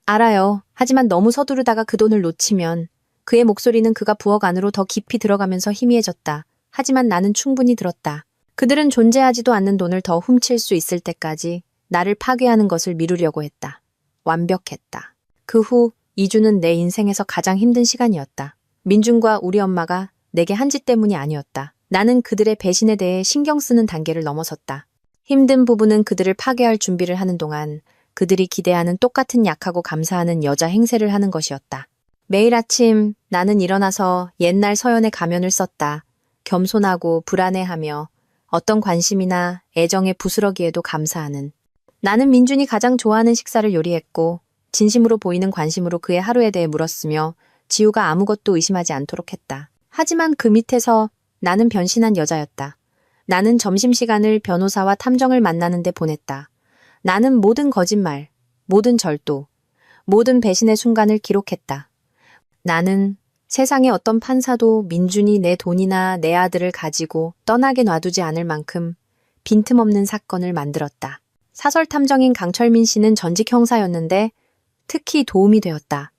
알아요. 하지만 너무 서두르다가 그 돈을 놓치면. 그의 목소리는 그가 부엌 안으로 더 깊이 들어가면서 희미해졌다. 하지만 나는 충분히 들었다. 그들은 존재하지도 않는 돈을 더 훔칠 수 있을 때까지 나를 파괴하는 것을 미루려고 했다. 완벽했다. 그 후 2주는 내 인생에서 가장 힘든 시간이었다. 민준과 우리 엄마가 내게 한 짓 때문이 아니었다. 나는 그들의 배신에 대해 신경 쓰는 단계를 넘어섰다. 힘든 부분은 그들을 파괴할 준비를 하는 동안 그들이 기대하는 똑같은 약하고 감사하는 여자 행세를 하는 것이었다. 매일 아침 나는 일어나서 옛날 서연의 가면을 썼다. 겸손하고 불안해하며 어떤 관심이나 애정의 부스러기에도 감사하는. 나는 민준이 가장 좋아하는 식사를 요리했고 진심으로 보이는 관심으로 그의 하루에 대해 물었으며 지우가 아무것도 의심하지 않도록 했다. 하지만 그 밑에서 나는 변신한 여자였다. 나는 점심시간을 변호사와 탐정을 만나는 데 보냈다. 나는 모든 거짓말, 모든 절도, 모든 배신의 순간을 기록했다. 나는 세상의 어떤 판사도 민준이 내 돈이나 내 아들을 가지고 떠나게 놔두지 않을 만큼 빈틈없는 사건을 만들었다. 사설 탐정인 강철민 씨는 전직 형사였는데 특히 도움이 되었다.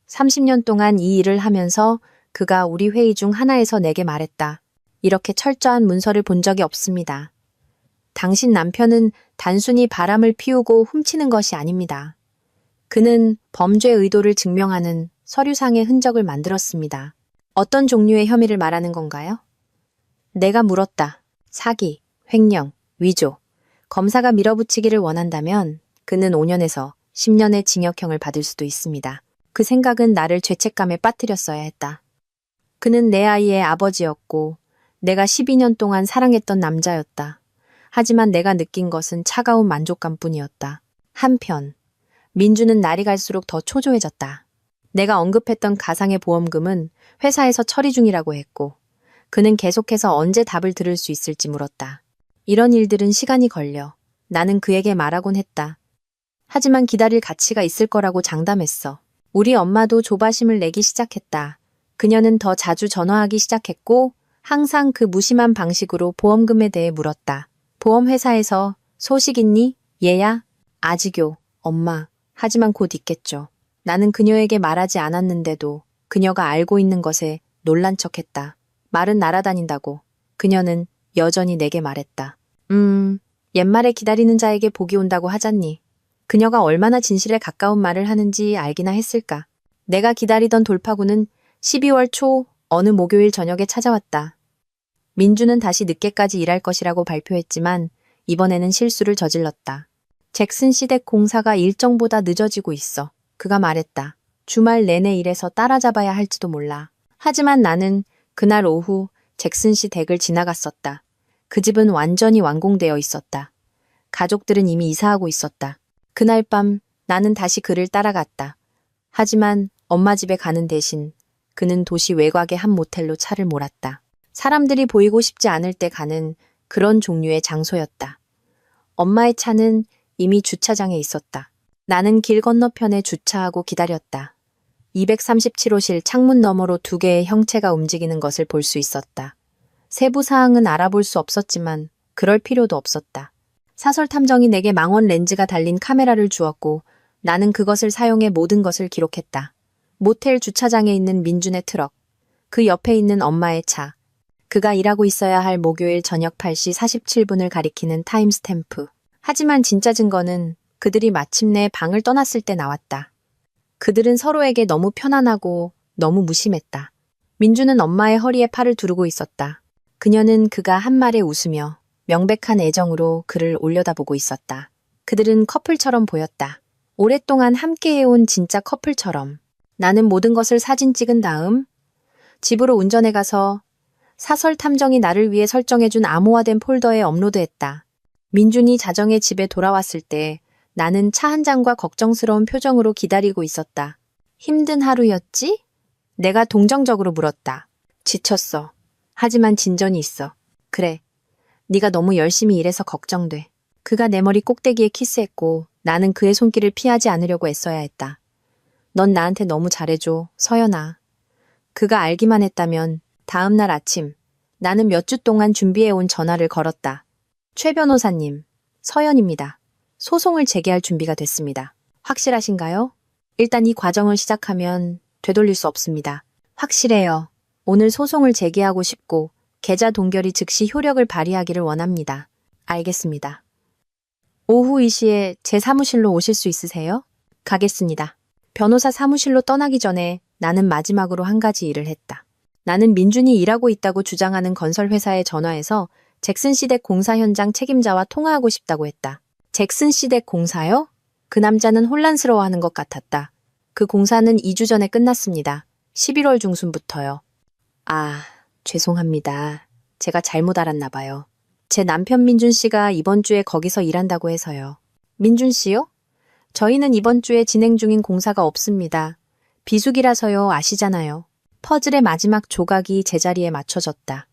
30년 동안 이 일을 하면서 그가 우리 회의 중 하나에서 내게 말했다. 이렇게 철저한 문서를 본 적이 없습니다. 당신 남편은 단순히 바람을 피우고 훔치는 것이 아닙니다. 그는 범죄 의도를 증명하는 서류상의 흔적을 만들었습니다. 어떤 종류의 혐의를 말하는 건가요? 내가 물었다. 사기, 횡령, 위조. 검사가 밀어붙이기를 원한다면 그는 5년에서 10년의 징역형을 받을 수도 있습니다. 그 생각은 나를 죄책감에 빠뜨렸어야 했다. 그는 내 아이의 아버지였고 내가 12년 동안 사랑했던 남자였다. 하지만 내가 느낀 것은 차가운 만족감뿐이었다. 한편 민주는 날이 갈수록 더 초조해졌다. 내가 언급했던 가상의 보험금은 회사에서 처리 중이라고 했고 그는 계속해서 언제 답을 들을 수 있을지 물었다. 이런 일들은 시간이 걸려. 나는 그에게 말하곤 했다. 하지만 기다릴 가치가 있을 거라고 장담했어. 우리 엄마도 조바심을 내기 시작했다. 그녀는 더 자주 전화하기 시작했고 항상 그 무심한 방식으로 보험금에 대해 물었다. 보험회사에서 소식 있니? 얘야? 아직요. 엄마. 하지만 곧 있겠죠. 나는 그녀에게 말하지 않았는데도 그녀가 알고 있는 것에 놀란 척했다. 말은 날아다닌다고. 그녀는 여전히 내게 말했다. 옛말에 기다리는 자에게 복이 온다고 하잖니. 그녀가 얼마나 진실에 가까운 말을 하는지 알기나 했을까. 내가 기다리던 돌파구는 12월 초 어느 목요일 저녁에 찾아왔다. 민주는 다시 늦게까지 일할 것이라고 발표했지만 이번에는 실수를 저질렀다. 잭슨 시댁 공사가 일정보다 늦어지고 있어. 그가 말했다. 주말 내내 일해서 따라잡아야 할지도 몰라. 하지만 나는 그날 오후 잭슨 씨 댁을 지나갔었다. 그 집은 완전히 완공되어 있었다. 가족들은 이미 이사하고 있었다. 그날 밤 나는 다시 그를 따라갔다. 하지만 엄마 집에 가는 대신 그는 도시 외곽의 한 모텔로 차를 몰았다. 사람들이 보이고 싶지 않을 때 가는 그런 종류의 장소였다. 엄마의 차는 이미 주차장에 있었다. 나는 길 건너편에 주차하고 기다렸다. 237호실 창문 너머로 두 개의 형체가 움직이는 것을 볼 수 있었다. 세부 사항은 알아볼 수 없었지만 그럴 필요도 없었다. 사설 탐정이 내게 망원 렌즈가 달린 카메라를 주었고 나는 그것을 사용해 모든 것을 기록했다. 모텔 주차장에 있는 민준의 트럭, 그 옆에 있는 엄마의 차, 그가 일하고 있어야 할 목요일 저녁 8시 47분을 가리키는 타임스탬프. 하지만 진짜 증거는 그들이 마침내 방을 떠났을 때 나왔다. 그들은 서로에게 너무 편안하고 너무 무심했다. 민주는 엄마의 허리에 팔을 두르고 있었다. 그녀는 그가 한 말에 웃으며 명백한 애정으로 그를 올려다보고 있었다. 그들은 커플처럼 보였다. 오랫동안 함께해온 진짜 커플처럼. 나는 모든 것을 사진 찍은 다음 집으로 운전해 가서 사설 탐정이 나를 위해 설정해준 암호화된 폴더에 업로드했다. 민준이 자정에 집에 돌아왔을 때 나는 차 한 잔과 걱정스러운 표정으로 기다리고 있었다. 힘든 하루였지? 내가 동정적으로 물었다. 지쳤어. 하지만 진전이 있어. 그래. 네가 너무 열심히 일해서 걱정돼. 그가 내 머리 꼭대기에 키스했고 나는 그의 손길을 피하지 않으려고 애써야 했다. 넌 나한테 너무 잘해줘, 서연아. 그가 알기만 했다면 다음 날 아침 나는 몇 주 동안 준비해온 전화를 걸었다. 최 변호사님, 서연입니다. 소송을 제기할 준비가 됐습니다. 확실하신가요? 일단 이 과정을 시작하면 되돌릴 수 없습니다. 확실해요. 오늘 소송을 제기하고 싶고 계좌 동결이 즉시 효력을 발휘하기를 원합니다. 알겠습니다. 오후 2시에 제 사무실로 오실 수 있으세요? 가겠습니다. 변호사 사무실로 떠나기 전에 나는 마지막으로 한 가지 일을 했다. 나는 민준이 일하고 있다고 주장하는 건설회사에 전화해서 잭슨 시댁 공사 현장 책임자와 통화하고 싶다고 했다. 잭슨 시댁 공사요? 그 남자는 혼란스러워하는 것 같았다. 그 공사는 2주 전에 끝났습니다. 11월 중순부터요. 아, 죄송합니다. 제가 잘못 알았나 봐요. 제 남편 민준 씨가 이번 주에 거기서 일한다고 해서요. 민준 씨요? 저희는 이번 주에 진행 중인 공사가 없습니다. 비수기라서요, 아시잖아요. 퍼즐의 마지막 조각이 제자리에 맞춰졌다.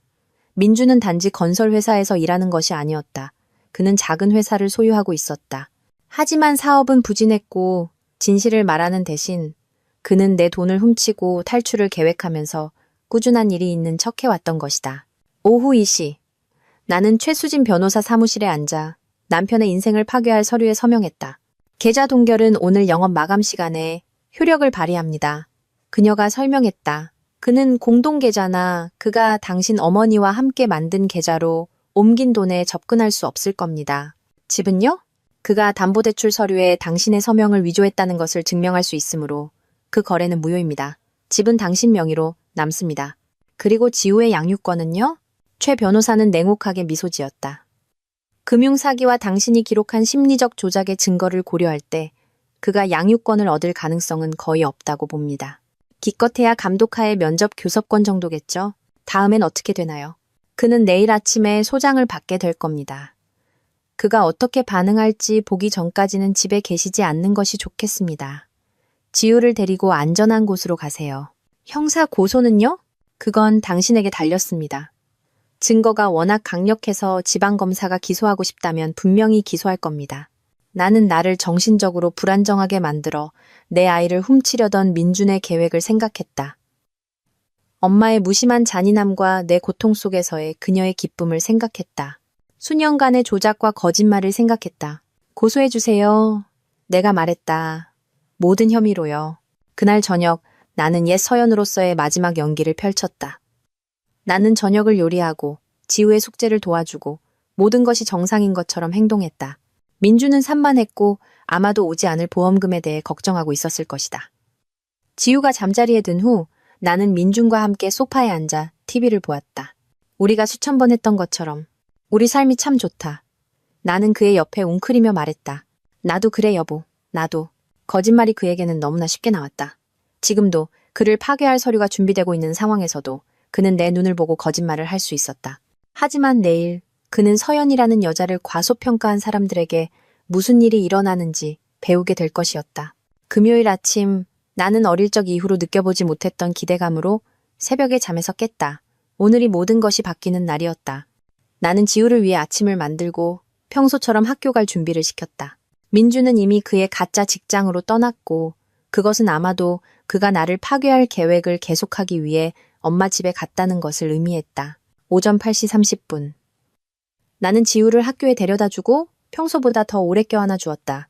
민준은 단지 건설회사에서 일하는 것이 아니었다. 그는 작은 회사를 소유하고 있었다. 하지만 사업은 부진했고 진실을 말하는 대신 그는 내 돈을 훔치고 탈출을 계획하면서 꾸준한 일이 있는 척 해왔던 것이다. 오후 2시. 나는 최수진 변호사 사무실에 앉아 남편의 인생을 파괴할 서류에 서명했다. 계좌 동결은 오늘 영업 마감 시간에 효력을 발휘합니다. 그녀가 설명했다. 그는 공동계좌나 그가 당신 어머니와 함께 만든 계좌로 옮긴 돈에 접근할 수 없을 겁니다. 집은요? 그가 담보대출 서류에 당신의 서명을 위조했다는 것을 증명할 수 있으므로 그 거래는 무효입니다. 집은 당신 명의로 남습니다. 그리고 지우의 양육권은요? 최 변호사는 냉혹하게 미소 지었다. 금융사기와 당신이 기록한 심리적 조작의 증거를 고려할 때 그가 양육권을 얻을 가능성은 거의 없다고 봅니다. 기껏해야 감독하에 면접 교섭권 정도겠죠? 다음엔 어떻게 되나요? 그는 내일 아침에 소장을 받게 될 겁니다. 그가 어떻게 반응할지 보기 전까지는 집에 계시지 않는 것이 좋겠습니다. 지우를 데리고 안전한 곳으로 가세요. 형사 고소는요? 그건 당신에게 달렸습니다. 증거가 워낙 강력해서 지방검사가 기소하고 싶다면 분명히 기소할 겁니다. 나는 나를 정신적으로 불안정하게 만들어 내 아이를 훔치려던 민준의 계획을 생각했다. 엄마의 무심한 잔인함과 내 고통 속에서의 그녀의 기쁨을 생각했다. 수년간의 조작과 거짓말을 생각했다. 고소해주세요. 내가 말했다. 모든 혐의로요. 그날 저녁 나는 옛 서연으로서의 마지막 연기를 펼쳤다. 나는 저녁을 요리하고 지우의 숙제를 도와주고 모든 것이 정상인 것처럼 행동했다. 민주는 산만했고 아마도 오지 않을 보험금에 대해 걱정하고 있었을 것이다. 지우가 잠자리에 든 후 나는 민준과 함께 소파에 앉아 TV를 보았다. 우리가 수천 번 했던 것처럼 우리 삶이 참 좋다. 나는 그의 옆에 웅크리며 말했다. 나도 그래 여보. 나도. 거짓말이 그에게는 너무나 쉽게 나왔다. 지금도 그를 파괴할 서류가 준비되고 있는 상황에서도 그는 내 눈을 보고 거짓말을 할 수 있었다. 하지만 내일 그는 서연이라는 여자를 과소평가한 사람들에게 무슨 일이 일어나는지 배우게 될 것이었다. 금요일 아침 나는 어릴 적 이후로 느껴보지 못했던 기대감으로 새벽에 잠에서 깼다. 오늘이 모든 것이 바뀌는 날이었다. 나는 지우를 위해 아침을 만들고 평소처럼 학교 갈 준비를 시켰다. 민주는 이미 그의 가짜 직장으로 떠났고 그것은 아마도 그가 나를 파괴할 계획을 계속하기 위해 엄마 집에 갔다는 것을 의미했다. 오전 8시 30분. 나는 지우를 학교에 데려다주고 평소보다 더 오래 껴안아 주었다.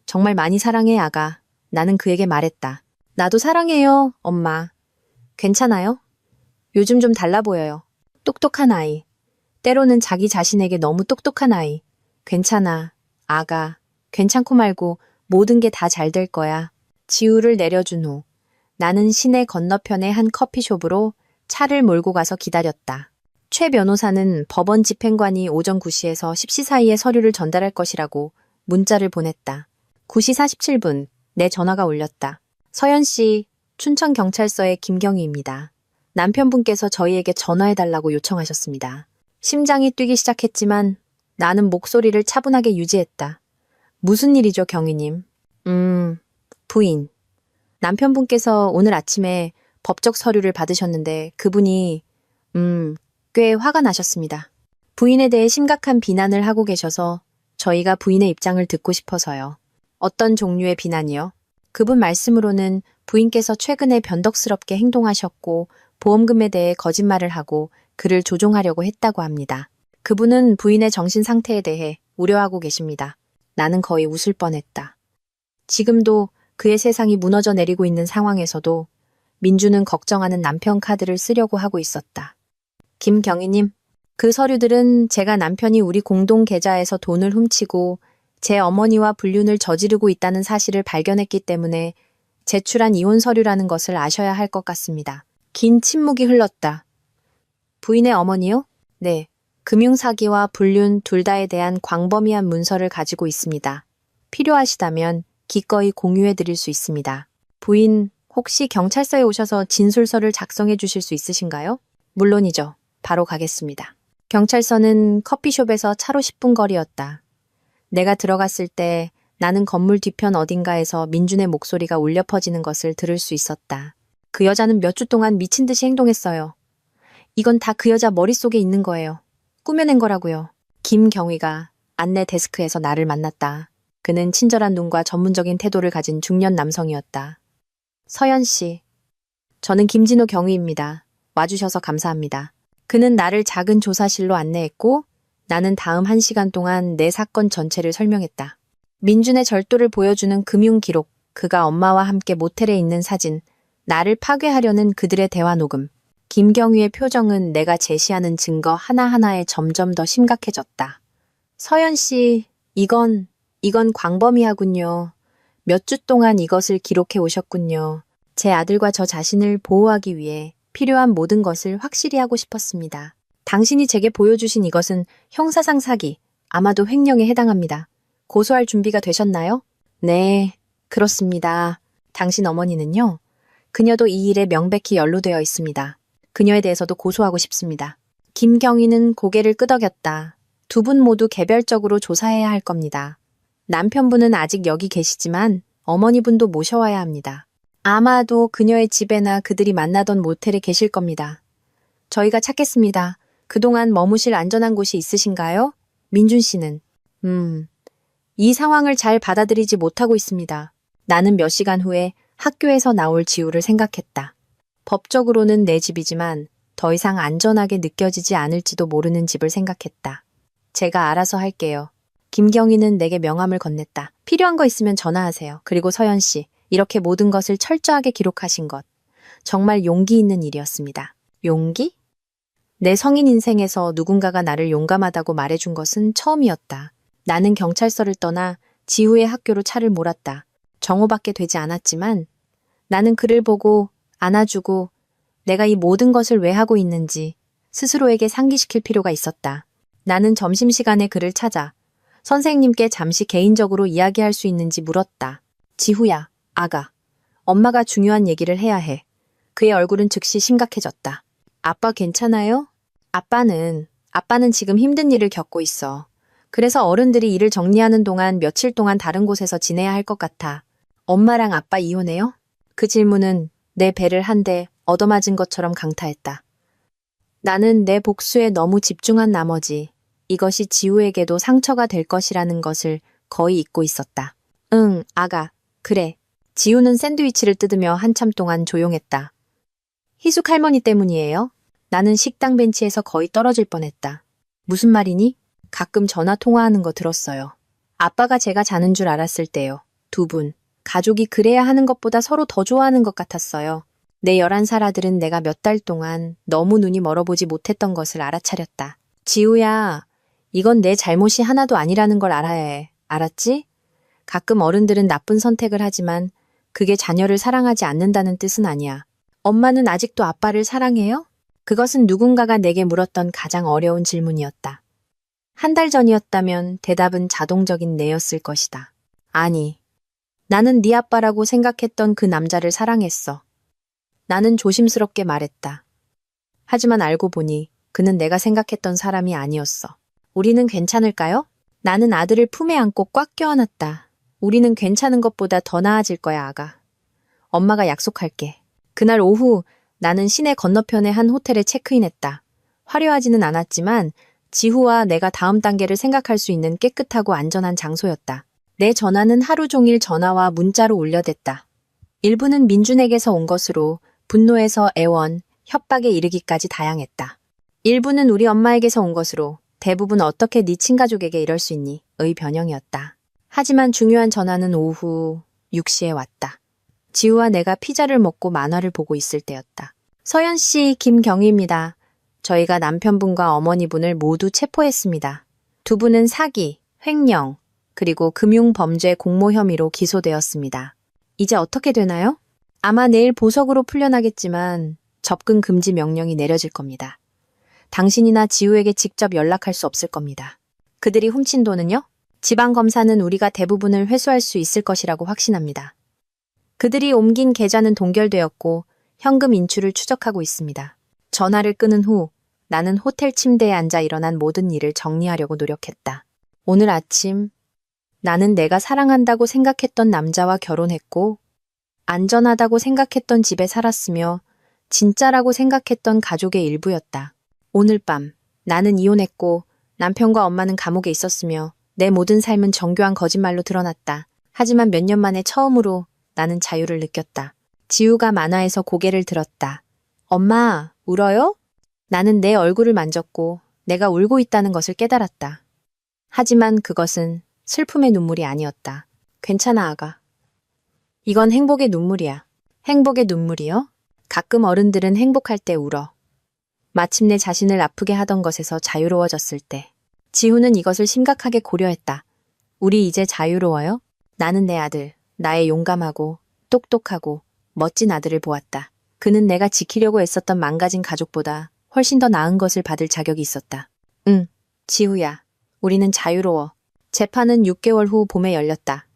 정말 많이 사랑해, 아가. 나는 그에게 말했다. 나도 사랑해요, 엄마. 괜찮아요? 요즘 좀 달라 보여요. 똑똑한 아이. 때로는 자기 자신에게 너무 똑똑한 아이. 괜찮아, 아가. 괜찮고 말고 모든 게 다 잘 될 거야. 지우를 내려준 후 나는 시내 건너편의 한 커피숍으로 차를 몰고 가서 기다렸다. 최 변호사는 법원 집행관이 오전 9시에서 10시 사이에 서류를 전달할 것이라고 문자를 보냈다. 9시 47분 내 전화가 울렸다. 서연 씨, 춘천경찰서의 김경희입니다. 남편분께서 저희에게 전화해달라고 요청하셨습니다. 심장이 뛰기 시작했지만 나는 목소리를 차분하게 유지했다. 무슨 일이죠, 경희님? 부인. 남편분께서 오늘 아침에 법적 서류를 받으셨는데 그분이 꽤 화가 나셨습니다. 부인에 대해 심각한 비난을 하고 계셔서 저희가 부인의 입장을 듣고 싶어서요. 어떤 종류의 비난이요? 그분 말씀으로는 부인께서 최근에 변덕스럽게 행동하셨고 보험금에 대해 거짓말을 하고 그를 조종하려고 했다고 합니다. 그분은 부인의 정신 상태에 대해 우려하고 계십니다. 나는 거의 웃을 뻔했다. 지금도 그의 세상이 무너져 내리고 있는 상황에서도 민주는 걱정하는 남편 카드를 쓰려고 하고 있었다. 김경희님, 그 서류들은 제가 남편이 우리 공동 계좌에서 돈을 훔치고 제 어머니와 불륜을 저지르고 있다는 사실을 발견했기 때문에 제출한 이혼 서류라는 것을 아셔야 할 것 같습니다. 긴 침묵이 흘렀다. 부인의 어머니요? 네. 금융사기와 불륜 둘 다에 대한 광범위한 문서를 가지고 있습니다. 필요하시다면 기꺼이 공유해 드릴 수 있습니다. 부인, 혹시 경찰서에 오셔서 진술서를 작성해 주실 수 있으신가요? 물론이죠. 바로 가겠습니다. 경찰서는 커피숍에서 차로 10분 거리였다. 내가 들어갔을 때 나는 건물 뒤편 어딘가에서 민준의 목소리가 울려 퍼지는 것을 들을 수 있었다. 그 여자는 몇 주 동안 미친 듯이 행동했어요. 이건 다 그 여자 머릿속에 있는 거예요. 꾸며낸 거라고요. 김경희가 안내 데스크에서 나를 만났다. 그는 친절한 눈과 전문적인 태도를 가진 중년 남성이었다. 서연 씨, 저는 김진호 경위입니다. 와주셔서 감사합니다. 그는 나를 작은 조사실로 안내했고 나는 다음 1시간 동안 내 사건 전체를 설명했다. 민준의 절도를 보여주는 금융 기록, 그가 엄마와 함께 모텔에 있는 사진, 나를 파괴하려는 그들의 대화 녹음. 김경희의 표정은 내가 제시하는 증거 하나하나에 점점 더 심각해졌다. 서연 씨, 이건 광범위하군요. 몇 주 동안 이것을 기록해 오셨군요. 제 아들과 저 자신을 보호하기 위해 필요한 모든 것을 확실히 하고 싶었습니다. 당신이 제게 보여주신 이것은 형사상 사기, 아마도 횡령에 해당합니다. 고소할 준비가 되셨나요? 네, 그렇습니다. 당신 어머니는요? 그녀도 이 일에 명백히 연루되어 있습니다. 그녀에 대해서도 고소하고 싶습니다. 김경희는 고개를 끄덕였다. 두 분 모두 개별적으로 조사해야 할 겁니다. 남편분은 아직 여기 계시지만 어머니분도 모셔와야 합니다. 아마도 그녀의 집에나 그들이 만나던 모텔에 계실 겁니다. 저희가 찾겠습니다. 그동안 머무실 안전한 곳이 있으신가요? 민준 씨는 이 상황을 잘 받아들이지 못하고 있습니다. 나는 몇 시간 후에 학교에서 나올 지우를 생각했다. 법적으로는 내 집이지만 더 이상 안전하게 느껴지지 않을지도 모르는 집을 생각했다. 제가 알아서 할게요. 김경희는 내게 명함을 건넸다. 필요한 거 있으면 전화하세요. 그리고 서연 씨, 이렇게 모든 것을 철저하게 기록하신 것. 정말 용기 있는 일이었습니다. 용기? 내 성인 인생에서 누군가가 나를 용감하다고 말해준 것은 처음이었다. 나는 경찰서를 떠나 지우의 학교로 차를 몰았다. 정오밖에 되지 않았지만 나는 그를 보고 안아주고 내가 이 모든 것을 왜 하고 있는지 스스로에게 상기시킬 필요가 있었다. 나는 점심시간에 그를 찾아 선생님께 잠시 개인적으로 이야기할 수 있는지 물었다. 지후야, 아가. 엄마가 중요한 얘기를 해야 해. 그의 얼굴은 즉시 심각해졌다. 아빠 괜찮아요? 아빠는 지금 힘든 일을 겪고 있어. 그래서 어른들이 일을 정리하는 동안 며칠 동안 다른 곳에서 지내야 할 것 같아. 엄마랑 아빠 이혼해요? 그 질문은 내 배를 한 대 얻어맞은 것처럼 강타했다. 나는 내 복수에 너무 집중한 나머지 이것이 지우에게도 상처가 될 것이라는 것을 거의 잊고 있었다. 응, 아가. 그래. 지우는 샌드위치를 뜯으며 한참 동안 조용했다. 희숙 할머니 때문이에요? 나는 식당 벤치에서 거의 떨어질 뻔했다. 무슨 말이니? 가끔 전화 통화하는 거 들었어요. 아빠가 제가 자는 줄 알았을 때요. 두 분. 가족이 그래야 하는 것보다 서로 더 좋아하는 것 같았어요. 내 11살 아들은 내가 몇 달 동안 너무 눈이 멀어보지 못했던 것을 알아차렸다. 지우야, 이건 내 잘못이 하나도 아니라는 걸 알아야 해. 알았지? 가끔 어른들은 나쁜 선택을 하지만 그게 자녀를 사랑하지 않는다는 뜻은 아니야. 엄마는 아직도 아빠를 사랑해요? 그것은 누군가가 내게 물었던 가장 어려운 질문이었다. 한 달 전이었다면 대답은 자동적인 네였을 것이다. 아니, 나는 네 아빠라고 생각했던 그 남자를 사랑했어. 나는 조심스럽게 말했다. 하지만 알고 보니 그는 내가 생각했던 사람이 아니었어. 우리는 괜찮을까요? 나는 아들을 품에 안고 꽉 껴안았다. 우리는 괜찮은 것보다 더 나아질 거야, 아가. 엄마가 약속할게. 그날 오후 나는 시내 건너편의 한 호텔에 체크인했다. 화려하지는 않았지만 지후와 내가 다음 단계를 생각할 수 있는 깨끗하고 안전한 장소였다. 내 전화는 하루 종일 전화와 문자로 울려댔다. 일부는 민준에게서 온 것으로 분노에서 애원, 협박에 이르기까지 다양했다. 일부는 우리 엄마에게서 온 것으로 대부분 어떻게 네 친가족에게 이럴 수 있니? 의 변형이었다. 하지만 중요한 전화는 오후 6시에 왔다. 지우와 내가 피자를 먹고 만화를 보고 있을 때였다. 서연 씨, 김경희입니다. 저희가 남편분과 어머니분을 모두 체포했습니다. 두 분은 사기, 횡령, 그리고 금융범죄 공모 혐의로 기소되었습니다. 이제 어떻게 되나요? 아마 내일 보석으로 풀려나겠지만 접근 금지 명령이 내려질 겁니다. 당신이나 지우에게 직접 연락할 수 없을 겁니다. 그들이 훔친 돈은요? 지방검사는 우리가 대부분을 회수할 수 있을 것이라고 확신합니다. 그들이 옮긴 계좌는 동결되었고 현금 인출을 추적하고 있습니다. 전화를 끊은 후 나는 호텔 침대에 앉아 일어난 모든 일을 정리하려고 노력했다. 오늘 아침 나는 내가 사랑한다고 생각했던 남자와 결혼했고 안전하다고 생각했던 집에 살았으며 진짜라고 생각했던 가족의 일부였다. 오늘 밤 나는 이혼했고 남편과 엄마는 감옥에 있었으며 내 모든 삶은 정교한 거짓말로 드러났다. 하지만 몇 년 만에 처음으로 나는 자유를 느꼈다. 지우가 만화에서 고개를 들었다. 엄마, 울어요? 나는 내 얼굴을 만졌고 내가 울고 있다는 것을 깨달았다. 하지만 그것은 슬픔의 눈물이 아니었다. 괜찮아, 아가. 이건 행복의 눈물이야. 행복의 눈물이요? 가끔 어른들은 행복할 때 울어. 마침내 자신을 아프게 하던 것에서 자유로워졌을 때. 지우는 이것을 심각하게 고려했다. 우리 이제 자유로워요? 나는 내 아들, 나의 용감하고 똑똑하고 멋진 아들을 보았다. 그는 내가 지키려고 애썼던 망가진 가족보다 훨씬 더 나은 것을 받을 자격이 있었다. 응, 지우야. 우리는 자유로워. 재판은 6개월 후 봄에 열렸다.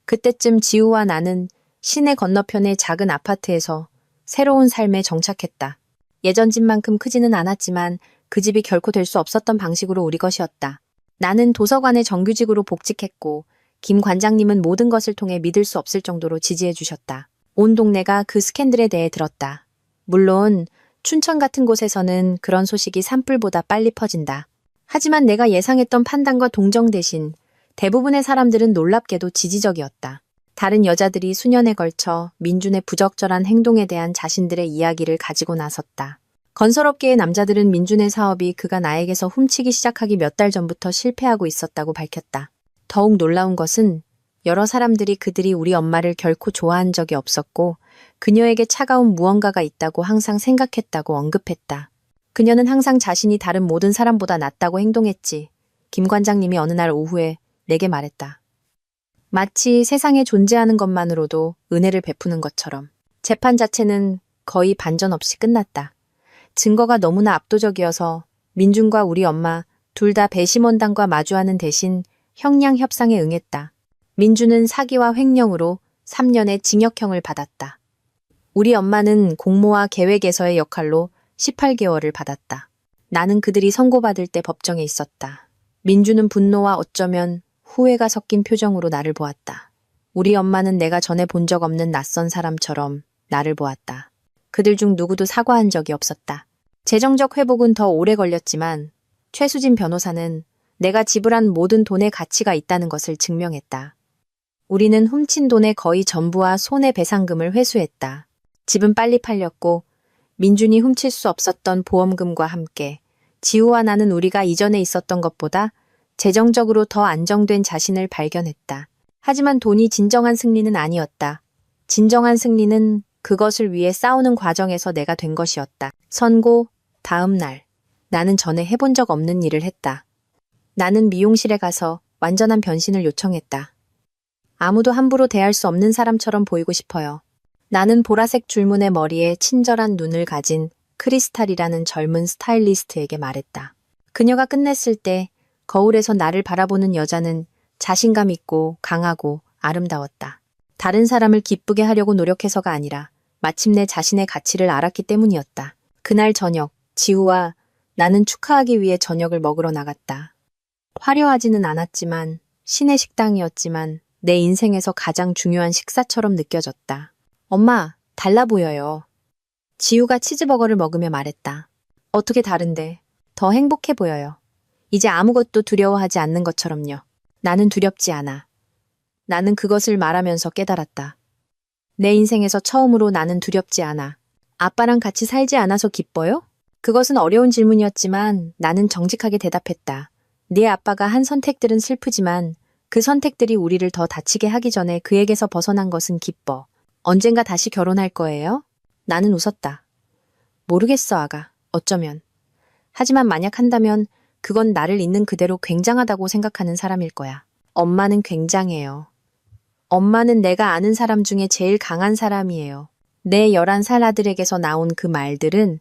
그때쯤 지우와 나는 시내 건너편의 작은 아파트에서 새로운 삶에 정착했다. 예전 집만큼 크지는 않았지만 그 집이 결코 될 수 없었던 방식으로 우리 것이었다. 나는 도서관의 정규직으로 복직했고 김 관장님은 모든 것을 통해 믿을 수 없을 정도로 지지해 주셨다. 온 동네가 그 스캔들에 대해 들었다. 물론 춘천 같은 곳에서는 그런 소식이 산불보다 빨리 퍼진다. 하지만 내가 예상했던 판단과 동정 대신 대부분의 사람들은 놀랍게도 지지적이었다. 다른 여자들이 수년에 걸쳐 민준의 부적절한 행동에 대한 자신들의 이야기를 가지고 나섰다. 건설업계의 남자들은 민준의 사업이 그가 나에게서 훔치기 시작하기 몇 달 전부터 실패하고 있었다고 밝혔다. 더욱 놀라운 것은 여러 사람들이 그들이 우리 엄마를 결코 좋아한 적이 없었고 그녀에게 차가운 무언가가 있다고 항상 생각했다고 언급했다. 그녀는 항상 자신이 다른 모든 사람보다 낫다고 행동했지. 김 관장님이 어느 날 오후에 내게 말했다. 마치 세상에 존재하는 것만으로도 은혜를 베푸는 것처럼. 재판 자체는 거의 반전 없이 끝났다. 증거가 너무나 압도적이어서 민준과 우리 엄마 둘 다 배심원단과 마주하는 대신 형량 협상에 응했다. 민준은 사기와 횡령으로 3년의 징역형을 받았다. 우리 엄마는 공모와 계획에서의 역할로 18개월을 받았다. 나는 그들이 선고받을 때 법정에 있었다. 민준은 분노와 어쩌면 후회가 섞인 표정으로 나를 보았다. 우리 엄마는 내가 전에 본 적 없는 낯선 사람처럼 나를 보았다. 그들 중 누구도 사과한 적이 없었다. 재정적 회복은 더 오래 걸렸지만 최수진 변호사는 내가 지불한 모든 돈의 가치가 있다는 것을 증명했다. 우리는 훔친 돈의 거의 전부와 손해배상금을 회수했다. 집은 빨리 팔렸고 민준이 훔칠 수 없었던 보험금과 함께 지우와 나는 우리가 이전에 있었던 것보다 재정적으로 더 안정된 자신을 발견했다. 하지만 돈이 진정한 승리는 아니었다. 진정한 승리는 그것을 위해 싸우는 과정에서 내가 된 것이었다. 선고 다음 날 나는 전에 해본 적 없는 일을 했다. 나는 미용실에 가서 완전한 변신을 요청했다. 아무도 함부로 대할 수 없는 사람처럼 보이고 싶어요. 나는 보라색 줄무늬 머리에 친절한 눈을 가진 크리스탈이라는 젊은 스타일리스트에게 말했다. 그녀가 끝냈을 때 거울에서 나를 바라보는 여자는 자신감 있고 강하고 아름다웠다. 다른 사람을 기쁘게 하려고 노력해서가 아니라 마침내 자신의 가치를 알았기 때문이었다. 그날 저녁, 지우와 나는 축하하기 위해 저녁을 먹으러 나갔다. 화려하지는 않았지만 시내 식당이었지만 내 인생에서 가장 중요한 식사처럼 느껴졌다. 엄마, 달라 보여요. 지우가 치즈버거를 먹으며 말했다. 어떻게 다른데? 더 행복해 보여요. 이제 아무것도 두려워하지 않는 것처럼요. 나는 두렵지 않아. 나는 그것을 말하면서 깨달았다. 내 인생에서 처음으로 나는 두렵지 않아. 아빠랑 같이 살지 않아서 기뻐요? 그것은 어려운 질문이었지만 나는 정직하게 대답했다. 네 아빠가 한 선택들은 슬프지만 그 선택들이 우리를 더 다치게 하기 전에 그에게서 벗어난 것은 기뻐. 언젠가 다시 결혼할 거예요? 나는 웃었다. 모르겠어, 아가. 어쩌면. 하지만 만약 한다면 그건 나를 있는 그대로 굉장하다고 생각하는 사람일 거야. 엄마는 굉장해요. 엄마는 내가 아는 사람 중에 제일 강한 사람이에요. 내 11살 아들에게서 나온 그 말들은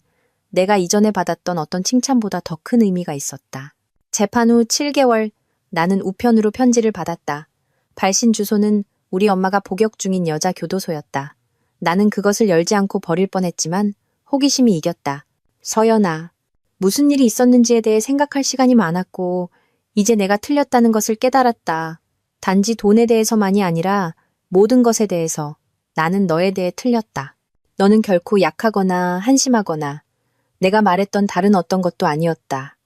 내가 이전에 받았던 어떤 칭찬보다 더 큰 의미가 있었다. 재판 후 7개월 나는 우편으로 편지를 받았다. 발신 주소는 우리 엄마가 복역 중인 여자 교도소였다. 나는 그것을 열지 않고 버릴 뻔했지만 호기심이 이겼다. 서연아, 무슨 일이 있었는지에 대해 생각할 시간이 많았고 이제 내가 틀렸다는 것을 깨달았다. 단지 돈에 대해서만이 아니라 모든 것에 대해서 나는 너에 대해 틀렸다. 너는 결코 약하거나 한심하거나 내가 말했던 다른 어떤 것도 아니었다.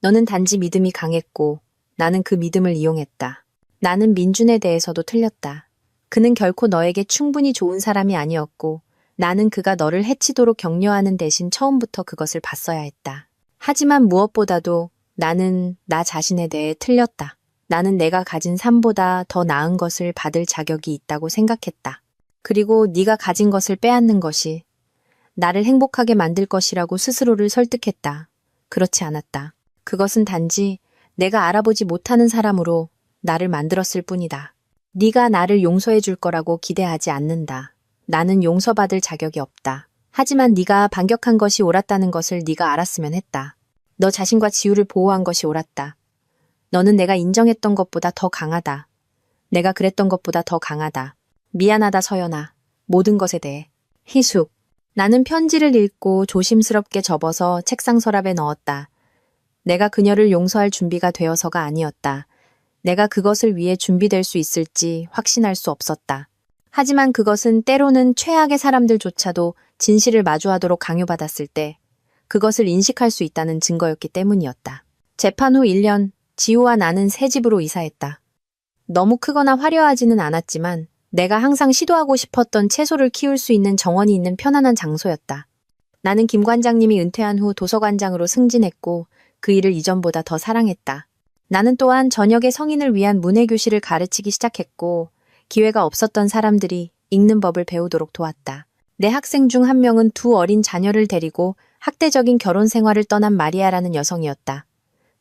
너는 단지 믿음이 강했고 나는 그 믿음을 이용했다. 나는 민준에 대해서도 틀렸다. 그는 결코 너에게 충분히 좋은 사람이 아니었고 나는 그가 너를 해치도록 격려하는 대신 처음부터 그것을 봤어야 했다. 하지만 무엇보다도 나는 나 자신에 대해 틀렸다. 나는 내가 가진 삶보다 더 나은 것을 받을 자격이 있다고 생각했다. 그리고 네가 가진 것을 빼앗는 것이 나를 행복하게 만들 것이라고 스스로를 설득했다. 그렇지 않았다. 그것은 단지 내가 알아보지 못하는 사람으로 나를 만들었을 뿐이다. 네가 나를 용서해 줄 거라고 기대하지 않는다. 나는 용서받을 자격이 없다. 하지만 네가 반격한 것이 옳았다는 것을 네가 알았으면 했다. 너 자신과 지우를 보호한 것이 옳았다. 너는 내가 인정했던 것보다 더 강하다. 내가 그랬던 것보다 더 강하다. 미안하다 서연아. 모든 것에 대해. 희숙. 나는 편지를 읽고 조심스럽게 접어서 책상 서랍에 넣었다. 내가 그녀를 용서할 준비가 되어서가 아니었다. 내가 그것을 위해 준비될 수 있을지 확신할 수 없었다. 하지만 그것은 때로는 최악의 사람들조차도 진실을 마주하도록 강요받았을 때 그것을 인식할 수 있다는 증거였기 때문이었다. 재판 후 1년, 지우와 나는 새 집으로 이사했다. 너무 크거나 화려하지는 않았지만 내가 항상 시도하고 싶었던 채소를 키울 수 있는 정원이 있는 편안한 장소였다. 나는 김 관장님이 은퇴한 후 도서관장으로 승진했고 그 일을 이전보다 더 사랑했다. 나는 또한 저녁에 성인을 위한 문해교실을 가르치기 시작했고 기회가 없었던 사람들이 읽는 법을 배우도록 도왔다. 내 학생 중 한 명은 두 어린 자녀를 데리고 학대적인 결혼 생활을 떠난 마리아라는 여성이었다.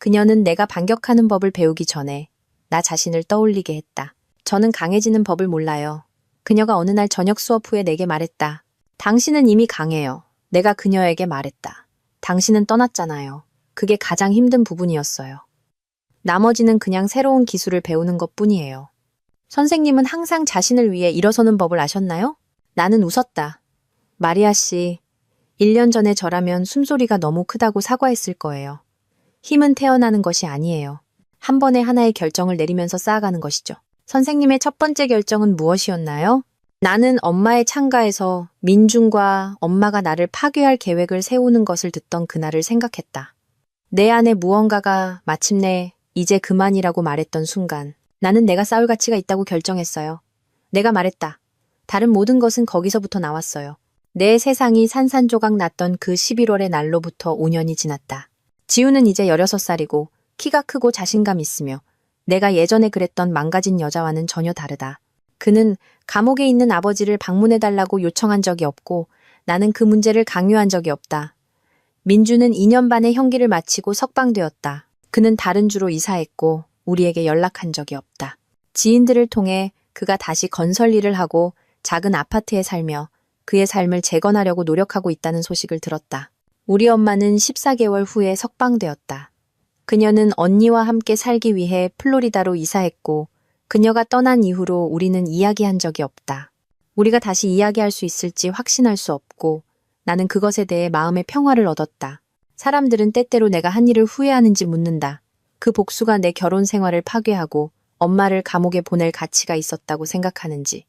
그녀는 내가 반격하는 법을 배우기 전에 나 자신을 떠올리게 했다. 저는 강해지는 법을 몰라요. 그녀가 어느 날 저녁 수업 후에 내게 말했다. 당신은 이미 강해요. 내가 그녀에게 말했다. 당신은 떠났잖아요. 그게 가장 힘든 부분이었어요. 나머지는 그냥 새로운 기술을 배우는 것뿐이에요. 선생님은 항상 자신을 위해 일어서는 법을 아셨나요? 나는 웃었다. 마리아 씨, 1년 전에 저라면 숨소리가 너무 크다고 사과했을 거예요. 힘은 태어나는 것이 아니에요. 한 번에 하나의 결정을 내리면서 쌓아가는 것이죠. 선생님의 첫 번째 결정은 무엇이었나요? 나는 엄마의 창가에서 민준과 엄마가 나를 파괴할 계획을 세우는 것을 듣던 그날을 생각했다. 내 안에 무언가가 마침내 이제 그만이라고 말했던 순간 나는 내가 싸울 가치가 있다고 결정했어요. 내가 말했다. 다른 모든 것은 거기서부터 나왔어요. 내 세상이 산산조각 났던 그 11월의 날로부터 5년이 지났다. 지우는 이제 16살이고 키가 크고 자신감 있으며 내가 예전에 그랬던 망가진 여자와는 전혀 다르다. 그는 감옥에 있는 아버지를 방문해달라고 요청한 적이 없고 나는 그 문제를 강요한 적이 없다. 민주는 2년 반의 형기를 마치고 석방되었다. 그는 다른 주로 이사했고 우리에게 연락한 적이 없다. 지인들을 통해 그가 다시 건설 일을 하고 작은 아파트에 살며 그의 삶을 재건하려고 노력하고 있다는 소식을 들었다. 우리 엄마는 14개월 후에 석방되었다. 그녀는 언니와 함께 살기 위해 플로리다로 이사했고 그녀가 떠난 이후로 우리는 이야기한 적이 없다. 우리가 다시 이야기할 수 있을지 확신할 수 없고 나는 그것에 대해 마음의 평화를 얻었다. 사람들은 때때로 내가 한 일을 후회하는지 묻는다. 그 복수가 내 결혼 생활을 파괴하고 엄마를 감옥에 보낼 가치가 있었다고 생각하는지.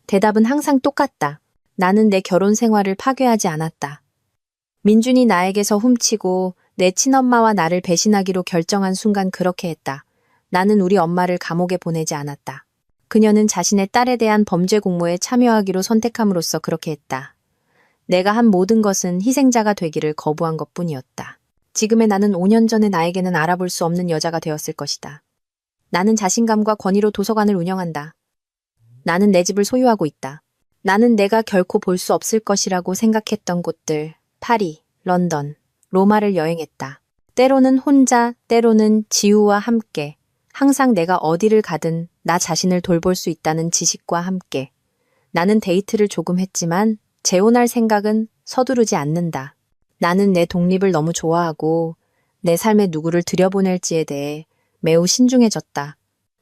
대답은 항상 똑같다. 나는 내 결혼 생활을 파괴하지 않았다. 민준이 나에게서 훔치고 내 친엄마와 나를 배신하기로 결정한 순간 그렇게 했다. 나는 우리 엄마를 감옥에 보내지 않았다. 그녀는 자신의 딸에 대한 범죄 공모에 참여하기로 선택함으로써 그렇게 했다. 내가 한 모든 것은 희생자가 되기를 거부한 것뿐이었다. 지금의 나는 5년 전의 나에게는 알아볼 수 없는 여자가 되었을 것이다. 나는 자신감과 권위로 도서관을 운영한다. 나는 내 집을 소유하고 있다. 나는 내가 결코 볼 수 없을 것이라고 생각했던 곳들, 파리, 런던, 로마를 여행했다. 때로는 혼자, 때로는 지우와 함께, 항상 내가 어디를 가든 나 자신을 돌볼 수 있다는 지식과 함께. 나는 데이트를 조금 했지만 재혼할 생각은 서두르지 않는다. 나는 내 독립을 너무 좋아하고 내 삶에 누구를 들여보낼지에 대해 매우 신중해졌다.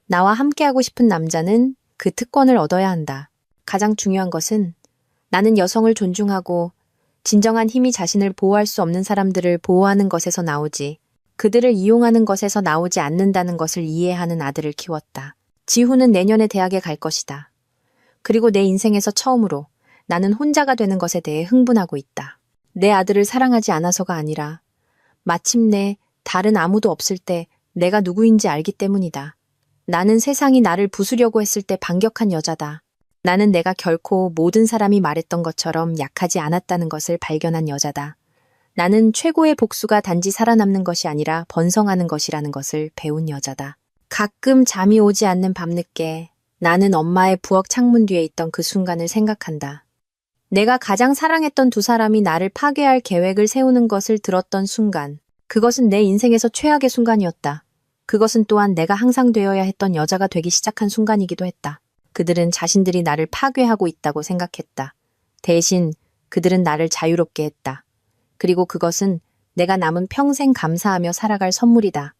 나와 함께하고 싶은 남자는 그 특권을 얻어야 한다. 가장 중요한 것은 나는 여성을 존중하고 진정한 힘이 자신을 보호할 수 없는 사람들을 보호하는 것에서 나오지 그들을 이용하는 것에서 나오지 않는다는 것을 이해하는 아들을 키웠다. 지후는 내년에 대학에 갈 것이다. 그리고 내 인생에서 처음으로 나는 혼자가 되는 것에 대해 흥분하고 있다. 내 아들을 사랑하지 않아서가 아니라 마침내 다른 아무도 없을 때 내가 누구인지 알기 때문이다. 나는 세상이 나를 부수려고 했을 때 반격한 여자다. 나는 내가 결코 모든 사람이 말했던 것처럼 약하지 않았다는 것을 발견한 여자다. 나는 최고의 복수가 단지 살아남는 것이 아니라 번성하는 것이라는 것을 배운 여자다. 가끔 잠이 오지 않는 밤늦게 나는 엄마의 부엌 창문 뒤에 있던 그 순간을 생각한다. 내가 가장 사랑했던 두 사람이 나를 파괴할 계획을 세우는 것을 들었던 순간, 그것은 내 인생에서 최악의 순간이었다. 그것은 또한 내가 항상 되어야 했던 여자가 되기 시작한 순간이기도 했다. 그들은 자신들이 나를 파괴하고 있다고 생각했다. 대신 그들은 나를 자유롭게 했다. 그리고 그것은 내가 남은 평생 감사하며 살아갈 선물이다.